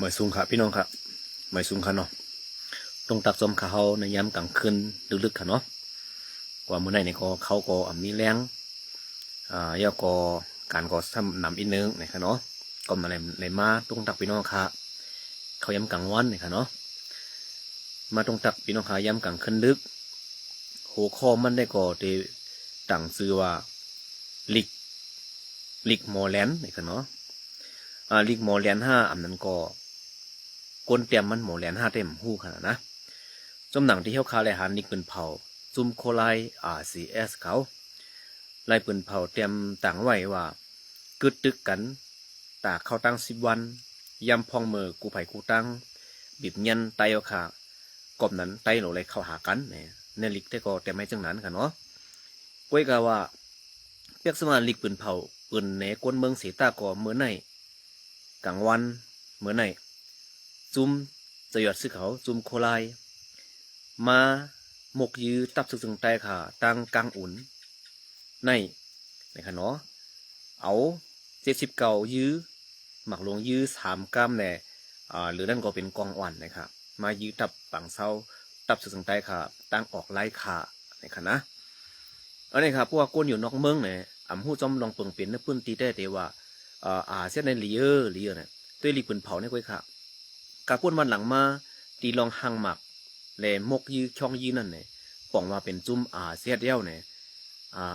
หมายสูงค่ะพี่น้องค่ะหมายสูงค่ะเนาะตรงตักจอมขาเขาในย้ำกลางคืนลึกๆค่ะเนาะกว่าเมื่อไหร่เนี่ยก็เขาก็มีแรงย่อก็การก็ทำนำอีกนึงนะคะเนาะก็มาในมาตรงตักพี่น้องค่ะเขาย้ำกลางวันเนี่ยค่ะเนาะมาตรงตักพี่น้องค่ะย้ำกลางคืนลึกหัวข้อมันได้ก็ได้ตั้งชื่อว่าลิกโมแลนด์เนี่ยค่ะเนาะลิกโมแลนด์5อันนั้นก็ก้นเตรียมมันโมแลนด์5เต็มหู้ขนาดนะจำหนังที่เขาคาเลยหานิกปืนเผาซุ่มโคไลRCS เขาไล่ปืนเผาเตรียมต่างไว้ว่ากึดตึกกันตากเข้าตั้ง10 วันยำพองมือกูไผ่กูตั้งบีบยันไตเอาขากบนั้นไตหนูเลยเข้าหากันเนี่ยลิกได้ก็แต่ไม่จังนั้นค่ะเนาะก้อยกะว่าเปียกสมาลิกปืนเผาปืนในก้นเมืองเสตาก็เมื่อไหนกลางวันเมื่อไหนซุ่มจะหยอดซื้อเขาซุ่มโคไลมาหมกยื้อตับสึงใจค่ะตั้งกลางอุ่นในค่ะเนาะเอา79ยื้อหมักลงยื้อ3 กรัมแหน่หรือนั่นก็เป็นกองอ่อนนะครับมายื้อตับปังเศร้าตับสึงใจค่ะตั้งออกไล่ขาค่ะนะอันนี้ครับพวกก้นอยู่นอกเมืองเนี่ยหู้จอมลองเปิงเปลี่ยนในพื้นที่ได้แต่ว่าเส้นในเลียเนี่ยด้วยรีปืนเผาในก้อยค่ะการพ่นมันหลังมาตีลองหังหมักแหลมกยื้อช่องยื้อนั่นเนี่ยป่องมาเป็นจุ่มเสียดเย้าเนี่ย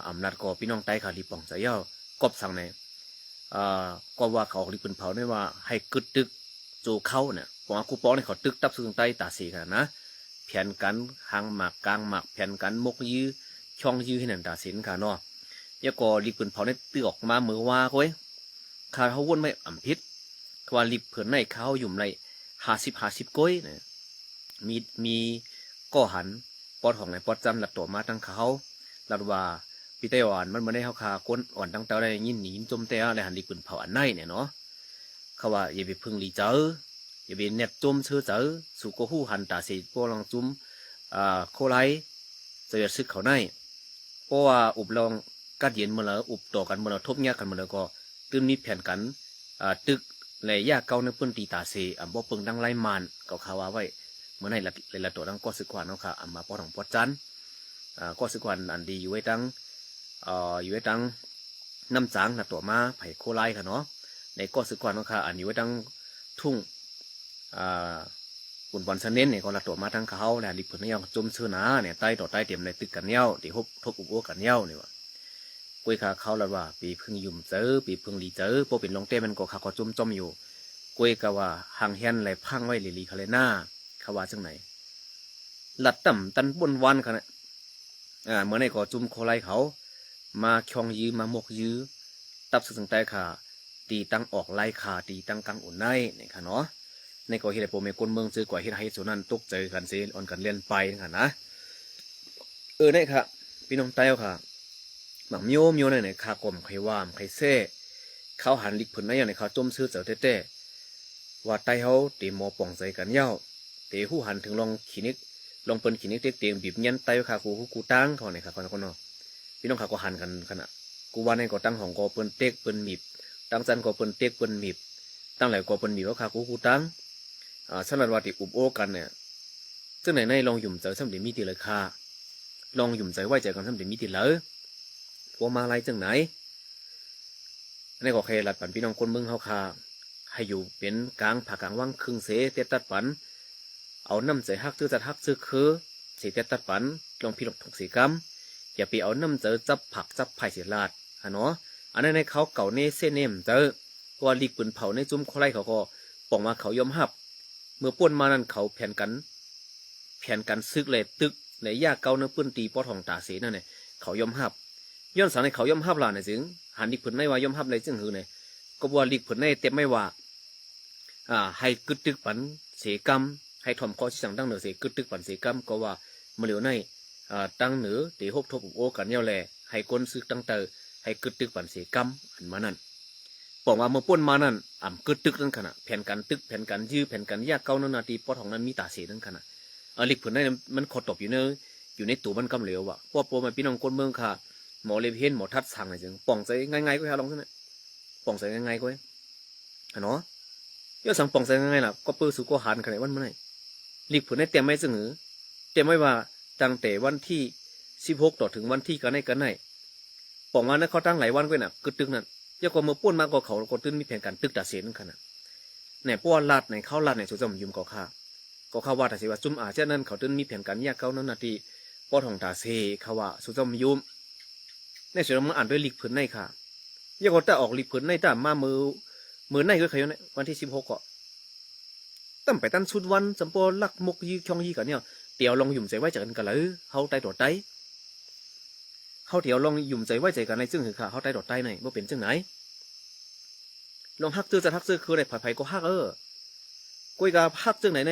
อำนาจก็พี่น้องไต้ค่ะรีป่องใจเย้ากบสั่งเนี่ยก็ว่าเขารีปืนเผาเนี่ยว่าให้กึดตึกโจเข้าเนี่ยป่องกูป้องเนี่ยเขาตึกตับซึ่งไต้ตาสีกันนะแผนกันหังหมักกลางหมักแผนกันมกยื้อช่องยื้อให้นั่นตาสินค่ะเนาะยาก็รีปืนเผาเนี่ยตื้อออกมาเมื่อว่าก้อยข้าเขาวนไม่อ่ำพิษว่ารีเผื่อในเขาอยู่ใน50ก้อยเนี่ยมีก่อหันปอดของไหนปอดจันหลัดตัวมาตั้งเขาหลัดว่าปีเตอ่อนมันมาได้เขาคาก้นอ่อนตั้งแต่ได้ยินหนีจมแต่อะไรหันรีปืนเผาอันไหนเนี่ยเนาะเขาว่าอย่าไปพึ่งรีเจออย่าไปเน็บจมเชื่อเจอสู่ก็หู้หันตาสีพวกลองจุ่มโคไลจะอย่าซึกเขาในเพราะว่าอุบลองกัดเย็นเมื่อแล้วอุบต่อกันเมื่อแล้วทบแยกกันเมื่อแล้วก็ตื่นมีแผนกันตึกเลยยากเก่าในพื้นที่ตาเสีบ่เปิงดังไล่มันก็ข่าวว่าไว้เมื่อไหร่ละตัวดังก็สึกกว่าเนาะค่ะมาปอของปอจันก็สึกกว่าอันดีอยู่ไว้ตั้งน้ำจางนะตัวมาไผ่โคไลค่ะเนาะในก็สึกกว่าเนาะค่ะอันอยู่ไว้ตั้งทุ่งปุ่นบอลเสน่ห์เนี่ยก็ละตัวมาทั้งเขาแหละริบผลเนี่ยจมเชื้อหนาเนี่ยใต้ต่อใต้เตรียมในตึกกันเย้าที่ทบอุบโอกันเย้าเนี่ยว่ากุยขาเขาละว่าปีพึ่งยุ่มเจอปีพึ่งลีเจอพวกเป็นลงเต้มันก็ขาก็จมอยู่กุยกะว่าหางเฮียนไหลพังไว้ลีคาเลน่าเขาว่าจังไหนหลัดต่ำตันบนวันค่ะเนี่ยเมื่อในก็จุ่มโคไลเขามาคยองยื้อมาหมกยื้อตับสึงใจค่ะตีตั้งออกไล่ขาตีตั้งกลางอุ่นในเนี่ยค่ะเนาะในก็เฮ็ดให้โปรเมกลเมืองซื้อกว่าเฮ็ดให้ส่วนนั้นตกใจกันเสียอ่อนกันเล่นไปค่ะนะเนี่ยค่ะพี่น้องไต้ค่ะหมักโยเนี่ยขากลมไขว่ามไขเซ่เขาหันลิกผลในอย่างในเขาจมซื้อเจ้าเต้ว่าไต้เขาตีหมอป่องใจกันเย้าตีหู้หันถึงลองขีนิกลองเปิ้นขีนิกเตียงบีบยันไต้ขากูตั้งเขาเนี่ยค่ะคนเนาะพี่น้องขาก็หันกันขนาดกูว่าในก็ตั้งของก็เปิ้นเต็กเปิ้นมีบตั้งจันก็เปิ้นเต็กเปิ้นมีบตั้งหลายก็เปิ้นมีว่าขากูตั้งสำหรับว่าที่อุบโอกันเนี่ยซึ่งในลองหยุ่มใจสำเร็จมีตีเลยค่ะลองหยุ่มใจไว้ใจกันสำเร็จมีตีเลยพวกมาอะไรจังไหนในก็เคยหลัดปันพี่น้องคนเมืองเขาค่ะให้อยู่เป็นกลางผักกลางว่างครึ่งเสเตตัดปันเอาน้ำใจฮักซื้อจัดฮักซื้อคือสีเตตัดปันลองพิลกถูกสีกรรมอย่าไปเอาน้ำใจจับผักจับไผ่เสียลาดเนาะอันนั้นในเขาเก่าเนเซเนมเจอว่าลีกปืนเผาในจุ้มเขาไล่เขาก็ป่องมาเขายอมหับเมื่อป้นมานั้นเขาแผ่นกันซึกเลยตึกในยาเก่าเนื้อปืนตีปอทองตาเสนั่นเนี่ยเขายอมหับย้อนสารในเขาย่อมหับล่ะเนี่ยจึงหันลีกผลในว่าย่อมหับเลยจึงคือเนี่ยก็ว่าลีกผลในเต็มไม่ว่าให้กึดตึกปันเสกรรมให้ทอมคอที่สั่งตั้งเหนือเสกึดตึกปันเสกรรมก็ว่าเมื่อเหลียวในตั้งเหนือตีหกทบโอกันเย้าแลให้ก้นซึกตั้งเตอให้กึดตึกปันเสกรรมอันมานั่นบอกว่าเมื่อป้นมานั่นกึดตึกนั่นขณะแผ่นกันตึกแผ่นกันยื้อแผ่นกันยาเก่านั่นนาทีปอทองนั้นมีตาเสนั่นขณะลีกผลในมันขดตบอยู่ในตัวมันกำเหลวว่ะพวกโปรมาพี่น้องคนเมืองค่ะหมอเลเพียนหมอทัดสั่งอะไรจังป่องใจง่ายๆก็ให้ลองใช่ไหมป่องใจง่ายๆก็เนาะ ยอสังปองใส่ยังไงล่ะก็เปิดสู่ก็หันขนาดวันเมื่อไหร่ลีกผืนได้เตรียมไม่ซึ่งหือเตรียมไว้ว่าตั้งแต่วันที่16ต่อถึงวันที่กันไหนปองวันนั้นเขาตั้งหลายวันก็น่ะกึดตึกนั่นยก็เมื่อป้วนมาก็เขาก็ตื้นมีแผนการตึกตาเสียนขนาดเนี่ยป้วนลาดในเข้าลาดในสุดจอมยุมก็ข้าว่าแต่สิว่าจุ่มอาเช่นนั้นเขาตื้นมีแผนการแยกเขานั้นนาทีป้อทองตาเซเขาว่าสุดจอมยุมในส่วนมันอ่านด้วยลีกผืนในค่ะยก็แต่ออกลีกผืนในแต่มามือในก็เคยเนี่ยวันที่16ก็ตั้งไปตั้งชุดวันจำปอลักมกยี่ช่องยี่กันเนี่ยเดี๋ยวลองหยุ่มใจไว้จากกันกันเลยเขาไต่ดอดไต่เขาเดี๋ยวลองหยุ่มใจไว้ใจกันในซึ่งหือค่ะเขาไต่ดอดไต่ในว่าเป็นจังไหนลองฮักซื้อจะฮักซื้อคือในผัดไผ่ก็ฮักกุยกาฮักจังไหนใน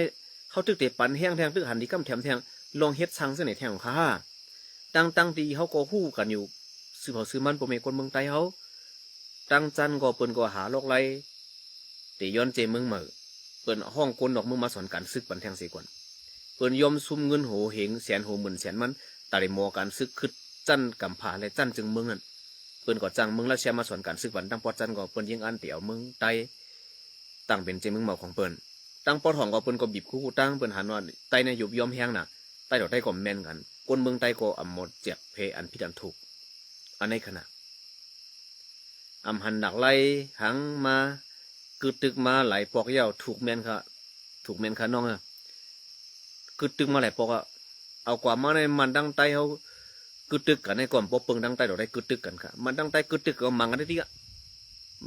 เขาตึกเตะปันแห้งแทงตึกหันดีกั้มแถมแทงลองเฮ็ดชังเส้นไหนแทงของข้าตั้งดีเขาก็ฮู้กันอยู่ซื้อเผาซื้อมันโปรเมคนเมืองไต้เขาตั้งจันก็เปิ้นก็หาโลกไรเตย้อนเจเมืองเหมือเปิ้นห้องคนดอกมึงมาสอนการซึกปันแทงเสียก่อนเปิ้นยอมซุ่มเงินโหเหงแสนโหหมื่นแสนมันตาได้มอการซึกคึดจันกำผาและจันจึงเมืองนั่นเปิ้นก็จังมึงแล้วแชร์มาสอนการซึกปันตั้งปอจันก็เปิ้นยิงอันเตี่ยวมึงไตตั้งเป็นเจเมืองเหมาของเปิ้นตั้งปอทองก็เปิ้นก็บีบคู่ตั้งเปิ้นหันว่าไตในยุบยอมแห้งน่ะไตดอกไตก็แม่นกันคนเมืองไตก็อำหมดเจ็บเพอันพิดันถูกอันในขณะอำหันหนักไล่หังมากึดตึกมาไหลปอกเย้าถูกแม่นค่ะน้องกึดตึกมาไหลปอกเอากว่ามาในมันดังไตเขากึดตึกกันในก่อนปอเปิงดังไตดอกได้กึดตึกกันค่ะมันดังไตกึดตึกก็มังกันได้ที่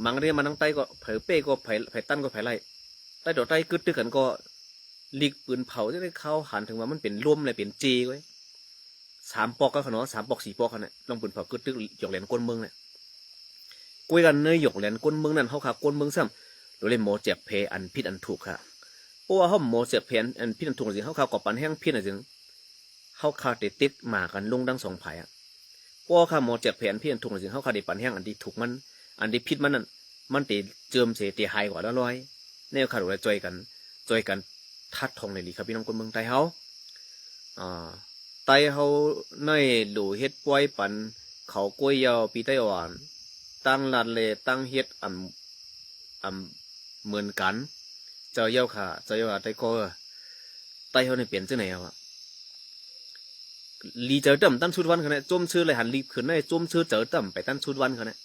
มังกันได้มันดังไตก็เผยเป้ก็เผยตั้นก็เผยไล่ไตดอกไตกึดตึกกันก็ลีกปืนเผาจะได้เข้าหันถึงว่ามันเป็นร่วมเลยเป็นจีไว้3 ปอกก็ขนาด3 ปอก4 ปอกขนาดลองปืนเผากึดตึกหยกเหรียญก้นเมืองเนี่ยกุยกันเนยหยกแหลนก้นเมืองนั่นเขาขาก้นเมืองซ้ำโดยเลยโมเจ็บเพอันพิษอันถูกค่ะเพราะว่าเขาโมเจ็บเพอันพิษอันถูกจริงเขาขากอบปันแห้งพิษอะไรจริงเขาขาเตติดมากันลงดัง2 ไผ่เพราะว่าขาโมเจ็บเพอันพิษอันถูกจริงเขาขาเดปันแห้งอันที่ถูกมันอันที่พิษมันนั่นมันเตเจิมเสตีหายกว่าร้อยเนี่ยขาดูแลจอยกันทัดทองเลยลีครับพี่น้องคนเมืองไต้เขาไต้เขาในหลูเฮ็ดป่วยปันเขากล้วยยาวปีไต้หวันตั้งลานเลตั้งเฮ็ดเหมือนกันเจ้าเย้าค่ะเจ้าเย้าไต้ก็ไต้เขาเนี่ยเปลี่ยนจังไหนลีเจอตั้มตั้งชุดวันเขาเนี่ยจมชื่อเลยหันลีขึ้นได้จมชื่อเจอตั้มไปตั้งชุดวันเขาเนี่ย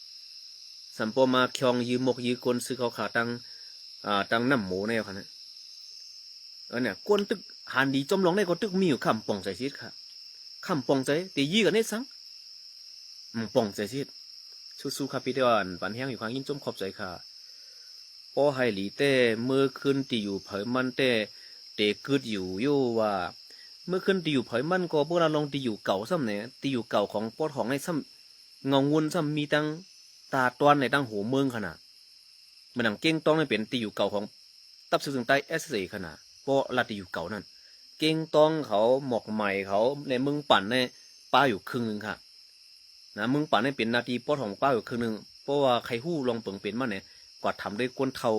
สัมปมาคยองยืมมกยืกลซื้อเขาขาตั้งน้ำหมูเนี่ยเขาเนี่ยเนี่ยกวนตึกหันดีจมลงได้ก็ตึกมีอยู่คำป่องใจชิดค่ะคำป่องใจตียี่กันได้สังป่องใจชิดสู้ๆครับพี่เดียวปันแห้งอยู่ข้างยินจมขอบใจค่ะพอให้หลีเต้เมื่อคืนตีอยู่เผยมันเต้เตะกึดอยู่ว่าเมื่อคืนตีอยู่เผยมันก็พวกเราลองตีอยู่เก่าซ้ำเนี่ยตีอยู่เก่าของปอทองในซ้ำเงาวุ้นซ้ำมีตั้งตาตอนในตั้งหูเมืองขนาดมันหนังเก้งต้องในเป็นตีอยู่เก่าของตับสื่อถึงใต้SCขนาดเพราะลาตีอยู่เก่านั่นเก้งต้องเขาหมอกใหม่เขาในเมืองปั่นในป้าอยู่ครึ่งนึงค่ะนะมึงป่านให้เป็นนาทีป้อของป้าอยู่ครึ่งนึงเพราะว่าใครหู้ลองเปิงเป็นมาเนี่ยกว่าทำด้วยก้นเทา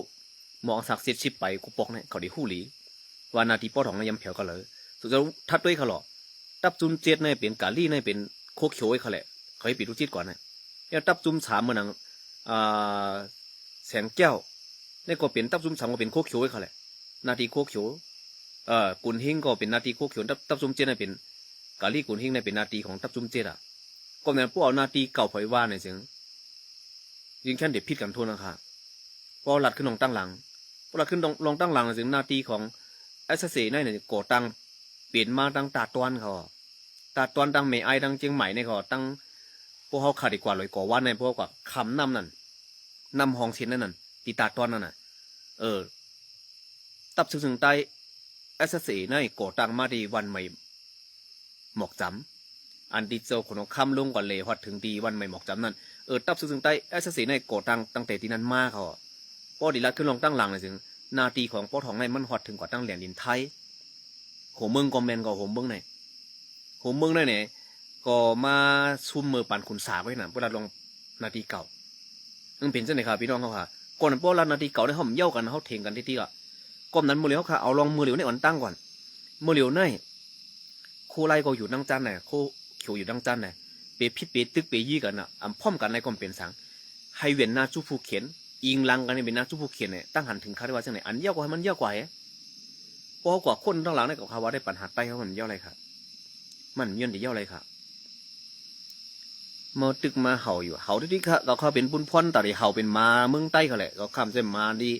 มองสักเสียชิบไปกูปอกเนี่ยเขาได้หู้หลีว่านาทีป้อของยำแผวก็เลยสุดจะทัดด้วยเขาหรอตับจุนเจ็ดเนี่ยเป็นกาลี่เนี่ยเป็นโคเขียวไว้เขาแหละเขาให้ปิดลูกจิตก่อนนะแล้วตับจุนสามเหมือนนังแสงแก้วนี่ก็เป็นตับจุนสามก็เป็นโคเขียวไว้เขาแหละนาทีโคเขียวกุนหิงก็เป็นนาทีโคเขียวตับจุนเจ็ดเนี่ยเป็นกาลี่กุนหิงเนี่ยเป็นนาทีของตับจุนเจ็ดก็เนี่ยพวกเอานาทีเก่าเผยว่าเนี่ยเสียงยิงแค่เด็ดพิษกันทั่วนะคะพอหลัดขึ้นลงตั้งหลังพอหลัดขึ้นลงตั้งหลังเสียงนาทีของSCนั่นเนี่ยก่อตั้งเปลี่ยนมาตั้งตาตวนเขาตาตวนตั้งเมย์ไอตั้งเจียงใหม่เนี่ยเขาตั้งพวกเขาขาดดีกว่าเลยก่อว่าในพวกกับคำน้ำนั่นน้ำห้องชิ้นนั่นตีตาตวนนั่นน่ะตับซึ่งใต้SCนั่นก่อตั้งมาดีวันใหม่หมอกจำอันดีเจ้าคนของคำลงก่อนเลยฮอดถึงดีวันใหม่หมอกจำนั่นตับซึ่งใต้SCในก่อตั้งแต่ที่นั้นมาเขาพอดีละขึ้นลงตั้งหลังเลยสินาทีของป้อทองในมันฮอดถึงกว่าตั้งเหรียญดินไทยหัวเมืองก็แมนก็หัวเมืองไหนหัวเมืองนั่นเนี่ยก็มาซุ่มมือปั่นขุนสาไว้น่ะเวลาลงนาทีเก่าเป็นเช่นไหนครับพี่น้องเขาค่ะก่อนป้อละนาทีเก่าได้ห่มเย่ากันเขาเถียงกันที่อ่ะก้มนั้นมือเหลียวเขาค่ะเอาลองมือเหลียวในอ่อนตั้งก่อนมือเหลียวในคู่ไล่ก็อยู่ดังจันเนี่ยคู่เขียวอยู่ดังจันเนี่ยเปพิษเปตึกเปยี่กันอ่ะพ่อมกันในก็เป็นสังให้เวียนนาจูฟูเขียน อิงลังกันนี่เป็นนักจุผู้เขียนเนี่ยตั้งหันถึงคาดว่าจังไหนอันเยอะกว่ามันเยอะกว่าเพราะกว่าคนทั้งหลังเนี่ยกับเขาว่าได้ปัญหาใต้เขามันเยอะอะไรครับมันย้อนได้เยอะอะไรครับมาตึกมาเห่าอยู่เห่าที่เขาเป็นปุ้นพ่นแต่ที่เห่าเป็นมาเมืองใต้เขาแหละเขาข้ามเส้นมาดี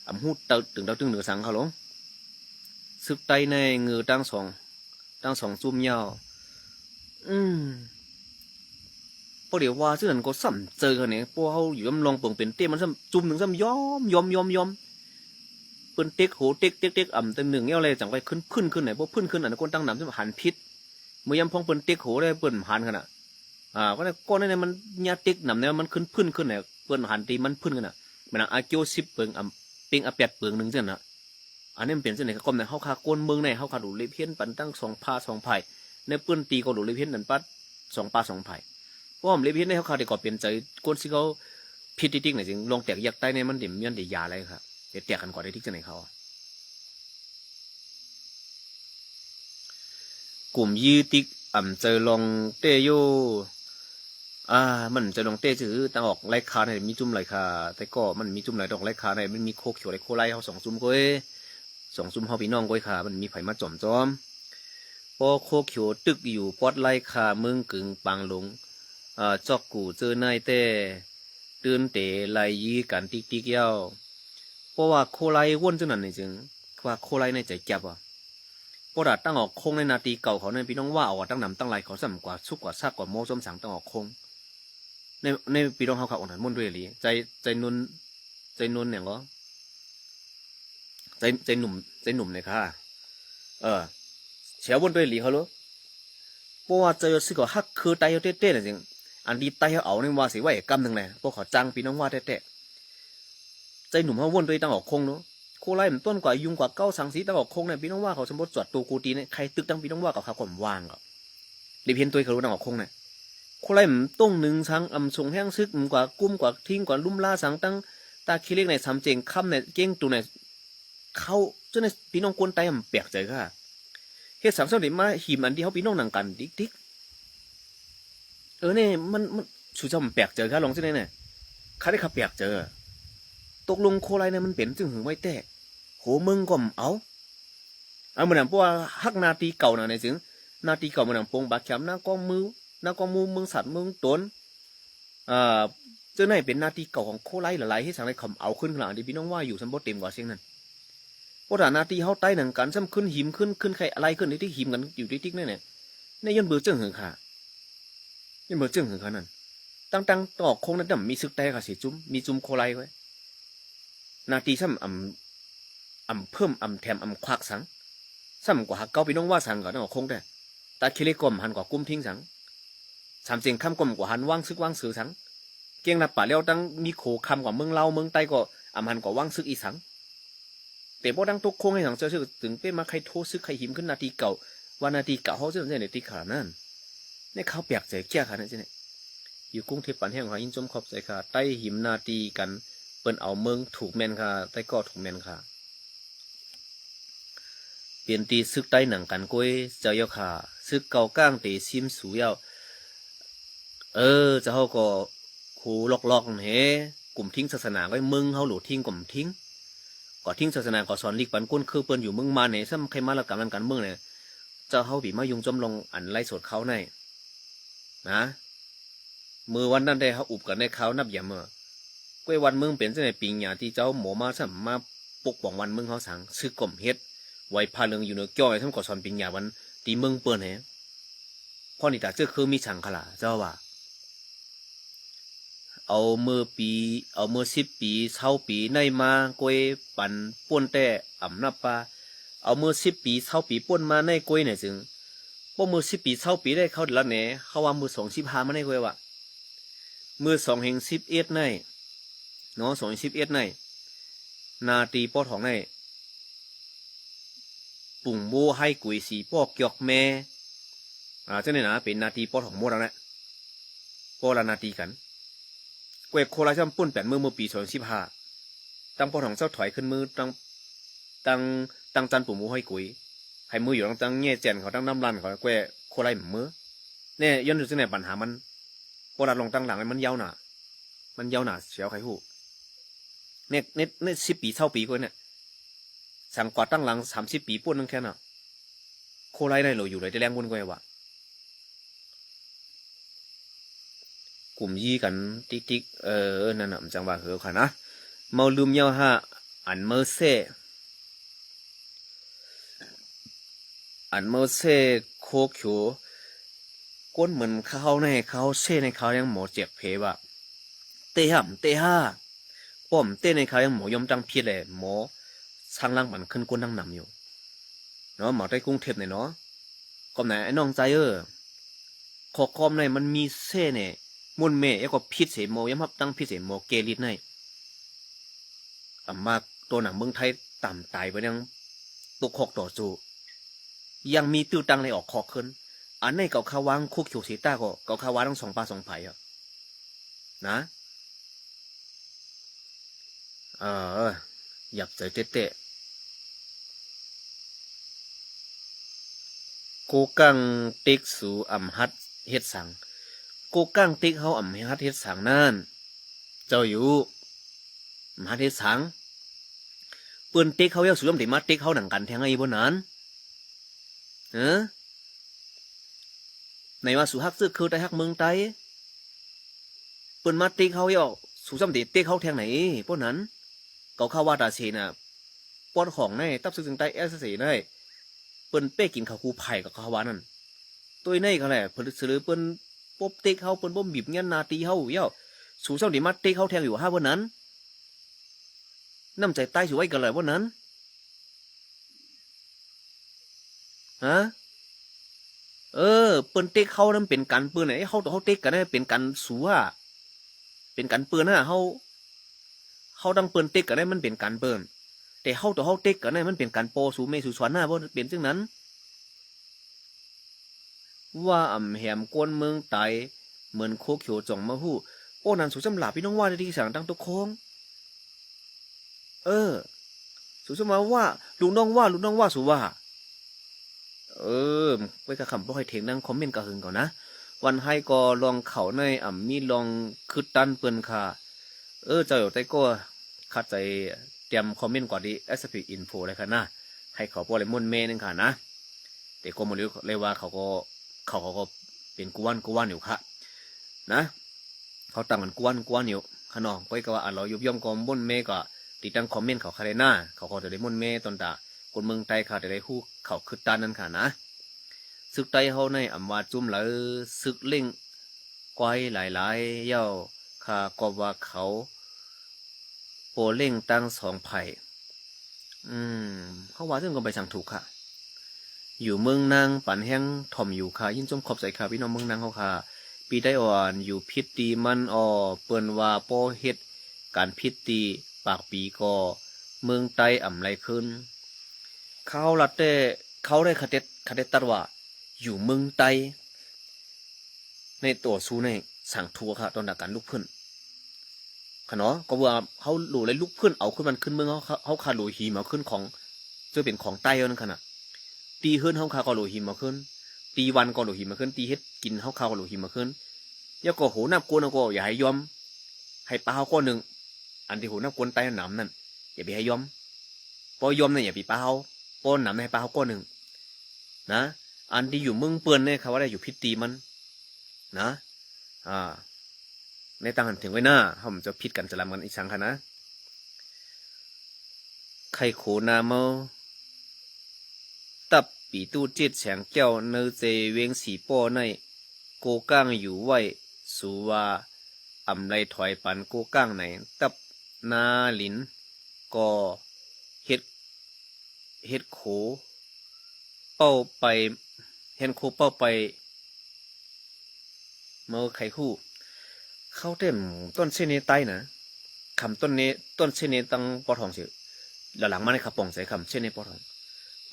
อ่ำหูตึงดาวตึงเหนือสังเขาหลงซึกใต้ในเงือตั้งสองจุ่มยาวพอเดี๋ยวว่าซึ่งนั้นก็ซ้ำเจอกันเนี่ยพวกเขาอยู่ลำลองเปิงเป็นเต้มันซ้ำจุ่มหนึ่งซ้ำยอมเปิ้นเต็กโหเต็กตั้งหนึ่งเนี่ยอะไรจังไปขึ้นไหนพวกขึ้นอันนั้นคนตั้งน้ำซ้ำหันพิษเมื่อยำพองเปิ้นเต็กโหได้เปิ้นหันขนาดก็ได้ก้อนในมันยาเต็กน้ำเนี่ยมันขึ้นไหนเปิ้นหันตีมันขึ้นขนาดมันอาเกียว10 เปิงเปิง8 เปิงหนึ่งเจ้าน่ะอันนี้มันเป็นเส้นไหนก็ในเขาขาก้นเมืองในเขาขาดูเลเพี้ยนปันตั้ง2 ไผ่ในเปิ้นตีก็ดูเลเพี้ยนนั่นปัด2 ไผ่เพราะผมเลเพี้ยนในเขาขาได้ก่อเปลี่ยนใจก้นที่เขาพิษติ๊กไหนจริงลองแตกยักใต้ในมันเดี่ยมย้อนเดียยาอะไรครับเดี๋ยวแตกกันก่อนได้ที่จะไหนเขากลุ่มยืติ๊กเจอลองเตโยมันจะลองเตจื้อตั้งออกไล่คาในมีจุ่มไหลคาแต่ก็มันมีจุ่มไหลดอกไล่คาในมันมีโคเขียวไล่โคไล่เขา2 จุ่มก้อย2 จุ่มเขาพี่น้องก้อยขามันมีไผ่มาจอมพอโคเขียวตึกอยู่ปอดไล่คาเมืองกึ่งปังหลงจอกกูเจอนายแต่ตื่นเตะไล่ยีกันติ๊กเย้าเพราะว่าโคไล่วนจังนั้นนี่จึงว่าโคไล่ในใจจับพอดาตั้งออกคงในนาทีเก่าเขาเนี่ยพี่น้องว่าตั้งนำตั้งไล่เขาสั่มกว่าสุกกว่าซากกว่าโม่ส้มสังตั้งออกคงในพี่น้องเขาอ่อนหันมุ่นด้วยหรือใจนุ่นเนี่ยก็ใจหนุ่มเลยค่ะเฉียวบนด้วยหลีเขารู้เพราะว่าเจอสิ่งก็ฮักคือไตเขาเต้ๆจริงอันดีไตเขาเอาเนี่ยว่าสิว่าเอกกำหนึ่งเลยพวกเขาจังพี่น้องว่าเต้ใจหนุ่มเขาวนด้วยตั้งออกคงเนาะโคไล่มันต้นกว่ายุงกว่าเก้าสังสีตั้งออกคงเนี่ยพี่น้องว่าเขาสมมติจอดตัวกูตีเนี่ยใครตึกตั้งพี่น้องว่ากับเขาความว่างก็รีเพียนตัวเขารู้ตั้งออกคงเนี่ยโคไล่มันต้งหนึ่งสังส่งแห้งซึกกว่ากุ้มกว่าทิ้งกว่าลุ่มล่าสังตั้งตาคิเล็กในสามเจงค่ำในเก้งตัวในเขาจนในพี่น้องกวนไตมันแปลกใจค่ะเฮ็ดสังสรรค์มาหิมอันที่เขาพี่น้องนั่งกันติ๊กเนี่ยมันชูจำแปลกเจอค่ะลองสิเนี่ยข้าได้ขับแปลกเจอตกลงโคไลเนี่ยมันเป็นจึงหึงไว้แต่โหมึงก็เอาเหมือนเพราะว่าฮักนาทีเก่าน่ะในจึงนาทีเก่าเหมือนปงบาดแขมหน้ากองมือมึงสัตว์มึงต้นเจ้าไหนเป็นนาทีเก่าของโคไลหลายๆให้สังได้คำเอาขึ้นขนาดที่พี่น้องว่าอยู่สมบูรณ์เต็มกว่าเสียงนั้นเพราะนาทีเขาใต้หนังกันซ้ำขึ้นหิมขึ้นใครอะไรขึ้นที่หิมกันอยู่ติ๊กเนี่ยในย้อนเบื่อจึงหึงค่ะย้อนเบื่อจึงหึงค่ะนั่นตั้งตอกคงนั้นมีซึกแต่ค่ะสิจุ้มมีจุ้มโคไลไว้นาทีซ้ำเพิ่มแถมควักสังซ้ำกว่าหักเก้าพี่น้องว่าสังก่อนต้องคงแต่ตาคิเลกลมหันกว่ากุ้มทิ้งสังสามเสียงคำกลมกว่าหันว่างซึกว่างสื่อสังเกียงนับป่าเลี้ยวตั้งมีโขคำกว่าเมืองเล่าเมืองใต้ก็หันกว่าว่างซึกอีสังแต่พอตั้งตุกคงให้สังเจอชื่อถึงเป็นมาใครโทษซึกใครหิมขึ้นนาทีเก่าว่านาทีเก่าเขาจะในตีขานั่นในเขาเปียกใจแก่ขานั่นใช่ไหมอยู่กุ้งเทปปันแห้งหายินจมขอบใจค่ะใต้หิมนาทีกันเปิ้นเอาเมืองถูกแมนค่ะใต้ก็ถูกแมนค่ะเปลี่ยนตีซึกใต้หนังกันก้วยเจ้าเยาค่ะซึกเก่าก้างตีซิมสูเยาจะเขาก็คูลอกเฮกลุ่มทิ้งศาสนาก็มึงเขาหลุดทิ้งกลุ่มทิ้งก็ทิ้งศาสนาก็สอนลีกปันก้นคือเปิ้นอยู่มึงมาเนี่ยซ้ำใครมาละกันกันเมืองเนี่ยเจ้าเขาบีมายุงจมลงอันไล่สดเขาในนะมือวันนั้นได้เขาอุบกันในเขานับอย่าเมื่อก้วยวันมึงเป็นเจ้าในปิงอย่างที่เจ้าหมอมาซ้ำมาปกป้องวันมึงเขาสั่งซื้อกล่อมเฮ็ดไว้พาเรืองอยู่เนื้อจ้อยทั้งก่อสอนปิงอย่างวันตีมึงเปิ้นเนี่ยพ่อนี่ตาเจ้าคือมีฉังขลาเจ้าว่าเอาเมื่อ10 ปี20 ปีในมากวยปันป่วนแต่นับปาเอาเมื่อ10 ปี20 ปีป่วนมาในกวยเนี่ยจึงพวกมือ10 ปี20 ปีได้เขาแล้วเนี่ยเขาว่ามือ2 15มาในกวยว่ะมือ2 แห่ง11ในเนาะ2 11ในนาตีป้อทองในปุ่งโบให้กุยสีป้อเกียกแม่เจ้าเนี่ยนะเป็นนาทีป้อทองโมดแล้วนะป้อละนาทีกันเกวกโคราชปุ่น8 มือปี2015ตั้งป้อทองเจ้าถอยขึ้นมือตั้งจันปุ่งโบให้กุยให้มืออยู่ตั้งแง่เจนเขาตั้งน้ำรันเขาเกวโคราชมือเนี่ยย้อนดูเจ้าเนี่ยปัญหามันป้อละลงตั้งหลังมันยาวหนาเสียวไข่หู เนี่ย10 ปี20 ปีก็เนี่ยสั่งกว่าตั้งหลัง30 ปีปุ่นนึงแค่น่ะโคไลได้เราอยู่เลยจะแรงบุญกว่าว่ะกลุ่มยี่กันติ๊กนั่นน่ะมันจังว่าเหอค่ะนะเมาลืมเยาฮะอันเมอเซโคเขียวก้นเหมือนเขาในเขาเซ่ในเขายังหมอเจ็บเพว่ะเตะห่ำเตะห้าป้อมเต้ในเขายังหมอยอมจังพิษเลยหมอช่างล่างมันขึ้นก้นนั่งนำอยู่เนาะหมอได้กรุงเทพเนี่ยเนาะก็ไหนไอ้น้องใจขอคอมในมันมีเซ่เนี่ยมุนเมย์ก็พิษเสโมย้ำฮับตั้งพิษเสโมเกลิดในมาตัวหนังเมืองไทยต่ำตายไปยังตกหกต่อสู้ยังมีติ้วตังเลยออกคอขึ้นอันในเก่าขาวางคุกขิวสีต้าก็เก่าขาวางทั้ง2 ปลา 2 ไผ่อะนะหยับใจเตะโกกังติ๊กสูอ่ำฮัดเฮ็ดสังโกกังติ๊กเขาอ่ำฮัดเฮ็ดสังนั่นเจ้าอยู่มหาเฮ็ดสังเปิ้นติ๊กเขาอยากสูยมติมาติ๊กเขาหนังกันแทงไอ้บนนั้นในว่าสุฮักซึกคือไตฮักเมืองไตเปิ้นมาติ๊กเขาอยากสูซ้ำติติ๊กเขาแทงไหนพวกนั้นเก่าข้าวว่าตาเชน่ะป้อนของในตับซึกถึงไตสีในเปิ้นเป้กินข้าวคูไผ่กับข้าววานั่นตัวในเขาแหละเพิ่นซื้อเปิ้นปบติ๊กเขาเปิ้นบ่บีบเงี้ยนาตีเขาเย่าสูซ้ำติมาติ๊กเขาแทงอยู่5วันนั้นน้ำใจใต้สวยกันเลยวันนั้นฮะเปิ้นเต็กเขานั้นเป็นการปืนไหนเขาเต็กกันได้เป็นการสัวเป็นการปืนนะเขาดังเปิ้นเต็กกันได้มันเป็นการเปิ้นแต่เขาเต็กกันได้มันเป็นการโปสูเมสูสวนหน้าเพราะเป็นซึ่งนั้นว่าอ่ำแหมกวนเมืองไตเหมือนโคเขียวจ่องมาหู้โอ้นันสูจำหลาพี่น้องว่าได้ที่สั่งตั้งตัวโค้งสูสมาว่าลุงน้องว่าสูว่าไว้กับคำบ่ค่อยเถียงนั่งคอมเมนต์กระหึงก่อนนะวันให้ก็ลองเขาในมีลองคือตันเปิ้นค่ะเจ้าอยู่ใต้ก็คัดใจเตรียมคอมเมนต์กว่าดี SP Info เลยค่ะนะให้เขาพอเลยม่วนเมนึงค่ะนะแต่ก็มาเรียกเลยว่าเขาก็เป็นกวนอยู่ค่ะนะเขาตั้งกันกวนอยู่ขนองก็ก็ว่าเรายุบย่อมก็ม่วนเมก็ติดตั้งคอมเมนต์เขาค่ะเลยนะเขาก็จะได้ม่วนเมตอนตาคนเมืองไทยค่ะจะได้ฮู้เขาคือตันนั่นค่ะนะซึกไตเฮาในอำว่าจุ่มแล้วซึกเล่งก้อยหลายๆเย้าค่ะก็ว่าเขาโปเล่งตั้ง2 ไผ่เขาว่าซึ่งก็ไปสั่งถูกค่ะอยู่เมืองนางปั่นแห้งถ่อมอยู่ค่ะยินจมขอบใจค่ะพี่น้องเมืองนางเขาค่ะปีได้อ่อนอยู่พิษตีมันเปิ้นว่าโปเฮ็ดการพิษตีปากปีก็เมืองไตอ่ำไรขึ้นเขาลัดเขาได้คาเด็ดตัดว่าอยู่เมืองไตในตัวซูในสั่งทัวค่ะตอนดักการลุกขึ้นค่ะเนาะก็ว่าเขาหลู่เลยลุกขึ้นเอาขึ้นมันขึ้นเมืองเขาคาหลู่หีมาขึ้นของจะเป็นของไต้นั่นขนาดตีขึ้นเขาคาก็หลู่หีมาขึ้นตีวันก็หลู่หีมาขึ้นตีเฮ็ดกินเขาคาก็หลู่หีมาขึ้นยาก็โหน้ำกวนก็อย่าให้ยอมให้ปลาเขาก้อนหนึ่งอันที่โหน้ำกวนไต้หนำนั่นอย่าไปให้ยอมพอยอมเนี่ยอย่าไปปลาเขาป้อนหนำให้ปลาเขาก้อนหนึ่งนะอันที่อยู่เมืองเปื่อนเนี่ยเขาว่าได้อยู่พิษตีมันนะในตั้งหันถึงไว้หน้าเขาจะพิษกันจะลำกันอีกสังค่ะนะไข่โขนาเมาตับปีตู้เจ็ดแสงแก้วเนเจเวงสีป้อในโกก้างอยู่ไว้สูว่าอำไรถอยปันโกก้างไหนตับนาหลินก็เฮ็ดโขเป้าไปเห็นโคเป้าไปเมื่อไข่คู่เข้าเต็มต้นเชเนไตนะคำต้นนี้ต้นเชเนตังปอทองสิหลังมาในขับป่องใส่คำเชเนปอทอง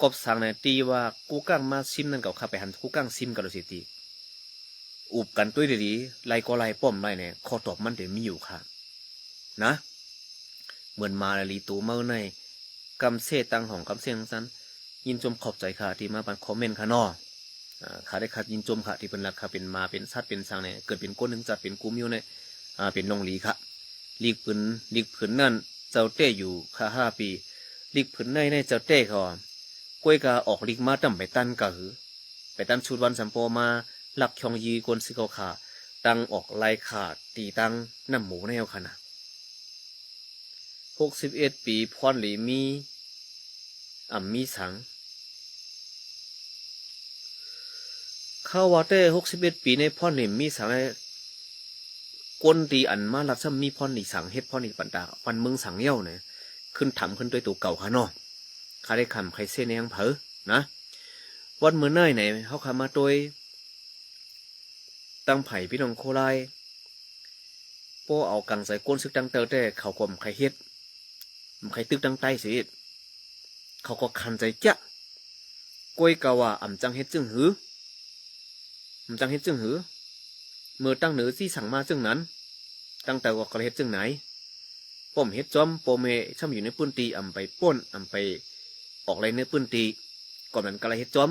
กบสังในตีว่ากูก้างมาซิมนั่นกับข้าไปหันกูก้างซิมกับเราสิตีอุบกันตัวดีๆไล่ก็ไล่ป้อมไล่เนี่ยข้อตอบมันเดี๋ยวมีอยู่ค่ะนะเหมือนมาลีตูเมื่อในกำเสตังของกำเสทั้งนั้นยินจมขอบใจค่ะที่มาบันคอมเมนต์ค่ะนอขาได้ขัดยินจมค่ะที่เป็นหลักค่ะเป็นมาเป็นสัตว์เป็นสังเนี่ยเกิดเป็นก้นหนึ่งจัดเป็นกุ้มอยู่เนี่ยเป็นนองหลีค่ะลีกผืนนั่น จ้าเต้อยู่ค่าปีลิกผืนในเจ้าเต้เขาก้วยกาออกลิกมาตั้มไปตันกะหือไปตันชุดวันสัมโปมาหลักชองยีกวนสิเขาขาตังออกลายขาดตีตังน้ำหมูแนวขนาด61 ปีพรหลีมีมีสังข้าวว่าเต้61 ปีในพรหลีมีสังกวนตีอันมาลักษณมีพรหลีสังเฮ็ดพรหลีปันตาปันเมืองสังเย้าเนี่ยขึ้นถำขึ้นด้วยตัวเก่าขาเนาะข้าได้คำใครเส้นยังเผอนะวันเมื่อเนยไหนเขาขามาโดยตั้งไผ่พี่น้องโคไลโป้เอากังใส่ก้นซึกตั้งเตอแต่เขากลมใครเฮ็ดใครตึกตั้งใต้สิเขาก็คันใจจ๊ะกวยกะว่าจังเฮ็ดจึงหือจังเฮ็ดจึงหือเมื่อตั้งเหนือที่สั่งมาจึงนั้นตั้งแต่ว่าก็เฮ็ดจึงไหนป้อมเฮ็ดจอมโปเมช่ำอยู่ในปืนตีไปป้นไปออกไรในปืนตีก่อนนั้นก็เลยเฮ็ดจอม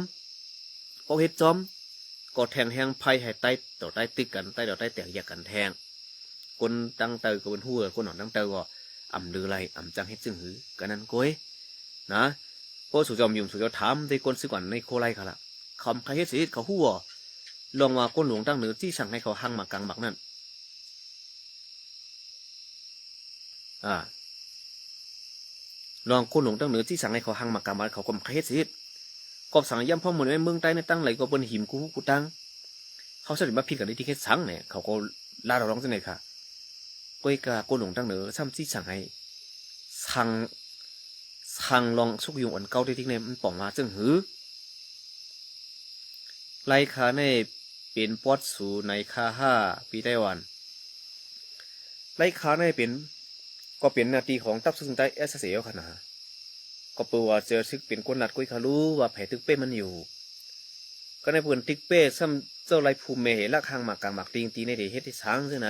พอเฮ็ดจอมก็แทงแหงไพ่ให้ใต้ต่อใต้ตึกกันใต้ต่อใต้แตกแยกกันแทงคนตั้งเตอก็เป็นหัวคนหนอนตั้งเตอก็ลือไรจังเฮ็ดจึงหือกันนั้นก้อยนะพอสุจอมยุ่มสุจอถามในคนซื้อก่อนในโคไลค่ะละคำใครเฮ็ดสิเขาหัวลองว่าก้นหลวงตั้งเหนือที่สั่งให้เขาหั่งมากลางบักนั่นลองก้นหลวงตั้งเหนือที่สั่งให้เขาหั่งมากลางบักเขาก็ใครเฮ็ดสิก็สั่งย่ำพ่อเหมือนในเมืองใต้ในตั้งไหลก็บนหิมกูตั้งเขาเสด็จมาพิดกันในที่เฮ็ดสังเนี่ยเขาก็ลาเราร้องจังไหนค่ะก้อยกาก้นหลวงตั้งเหนือซ้ำที่สั่งให้สั่งลองสุกยุงอันเก่าที่ทิ้งในมันป่องมาจึงหือไล่ขาในเป็นปอดสูในค่า5 ปีไต้หวันไล่ขาในเป็นก็เป็นนาทีของตับซึ่งใต้เอสเสียวขนาดก็เปิดว่าเจอซึกเป็นก้นนัดกุ้ยขารู้ว่าแผลตึกเป้มันอยู่ก็ในเปิดติ๊กเป้ซ้ำเจ้าไรภูมิเมเหลักหางหมากกลางหมากตีงตีในเดชเฮ็ดที่ช้างใช่ไหน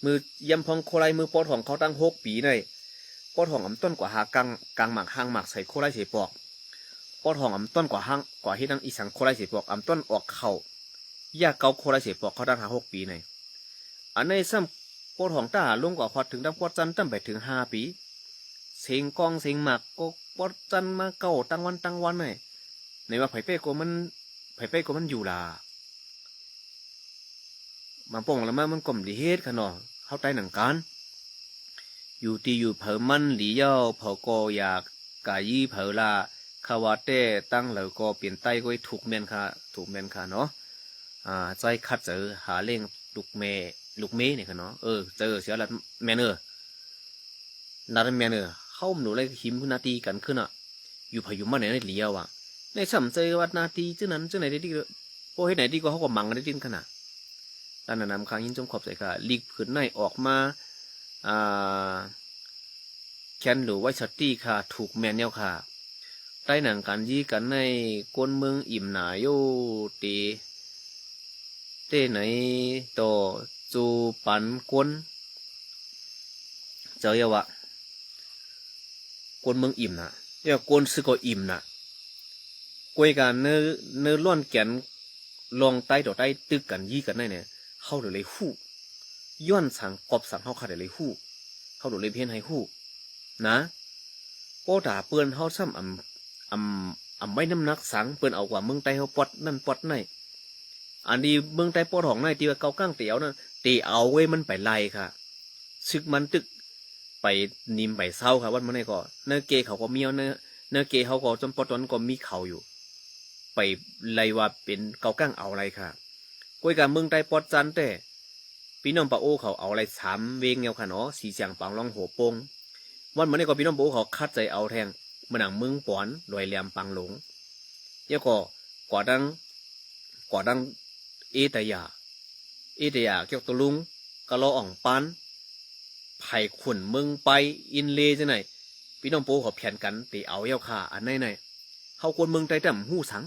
มือยำพองโคไลมือปอดของเขาตั้ง6 ปีในปอดของต้นกว่าหากลางหมากหางหมากใส่โคไลเสียปอกปอดของต้นกว่าห้างกว่าที่ตั้งอีสังโคไลเสียปอกต้นออกเข่ายาเกาโคไลเสียปอกเขาตั้ง6 ปีในอันในซ้ำปอดของตาลงกว่าพอถึงตั้งปอดจันตั้งไปถึง5 ปีเสียงกองเสียงหมากก็ปอดจันมาเก่าตั้งวันในในว่าไผ่เป้ก็มันอยู่ล่ะมาป่องแล้วมันก่อมดีเฮ็ดค่ะเนาะเข้าใต้หนังการอยู่ตีอยู่เผอมันหลีเย้าเผอก็อยากกายี่เผอลาคาวาเต้ตั้งแล้วก็เปลี่ยนไต้ก็ถูกแม่นค่ะเนาะใจคัดเจอหาเล่งลูกเมเนี่ยค่ะเนาะเจอเสียละแม่เนอนาแม่เนอเข้าหนูเลยหิมนาทีกันขึ้นอยู่พายุมันในเหลียวในสัมเจอวัดนาทีเจ้านั้นเจ้าไหนได้ดีโอ้ให้ไหนดีก็เขาก็มังได้ดิ้นขนาดด้านนำค้างยินจงขอบใจค่ะลีกผืนในออกมาแคนหรือไวชัตตี้ค่ะถูกแมนเนลค่ะใต้หนังการยี่กันในก้นเมืองอิ่มหนาโยตีเต้ไหนต่อจูปันก้นเจ้าเยาวะก้นเมืองอิ่มนะเยาก้นซึก็อิ่มนะกวยกันเนื้อล้วนแกนลองใต้ต่อใต้ตึกกันยี่กันได้เนี่ยเข้าเดี๋ยวเลยหู้ย้อนสั่งกอบสั่งเข้าขาเดี๋ยวเลยหู้เข้าเดี๋ยวเลยเพี้ยนให้หู้นะโป้ด่าเปื้อนเขาซ้ำไม่น้ำหนักสังเปื้อนเอากว่าเมืองใต้เขาปอดนั่นปอดไหนอันนี้เมืองใต้ปอดของไหนที่ว่าเกาก้างเตี๋ยวนั่นตีเอาเว้ยมันไปไล่ค่ะซึกมันตึกไปนิมไปเศร้าค่ะวันมันไหนก็เนื้อเกเขาก็มีเอาเนื้อเกเขาก็จนปอดตอนก็มีเขาอยู่ไปไล่ว่าเป็นเกาก้างเอาอะไรค่ะกวยกับเมืองใต้ปอดจันแต่พี่น้องปะโอเขาเอาอะไร3 เวงเงาค่ะเนาะสีเสียงปังร้องหัวโป่งวันมันนี่ก็พี่น้องปะโอเขาคัดใจเอาแทงมันหนังเมืองปอนลอยแหลมปังหลงเยอะก็กว่าดังเอตยาเกี่ยวตัวลุงกะลออ่องปันไผ่ขุนเมืองไปอินเลจะไหนพี่น้องปะโอเขาแผนกันตีเอาเย้าค่ะอันไหนเขาคนเมืองใต้แต่หู้สัง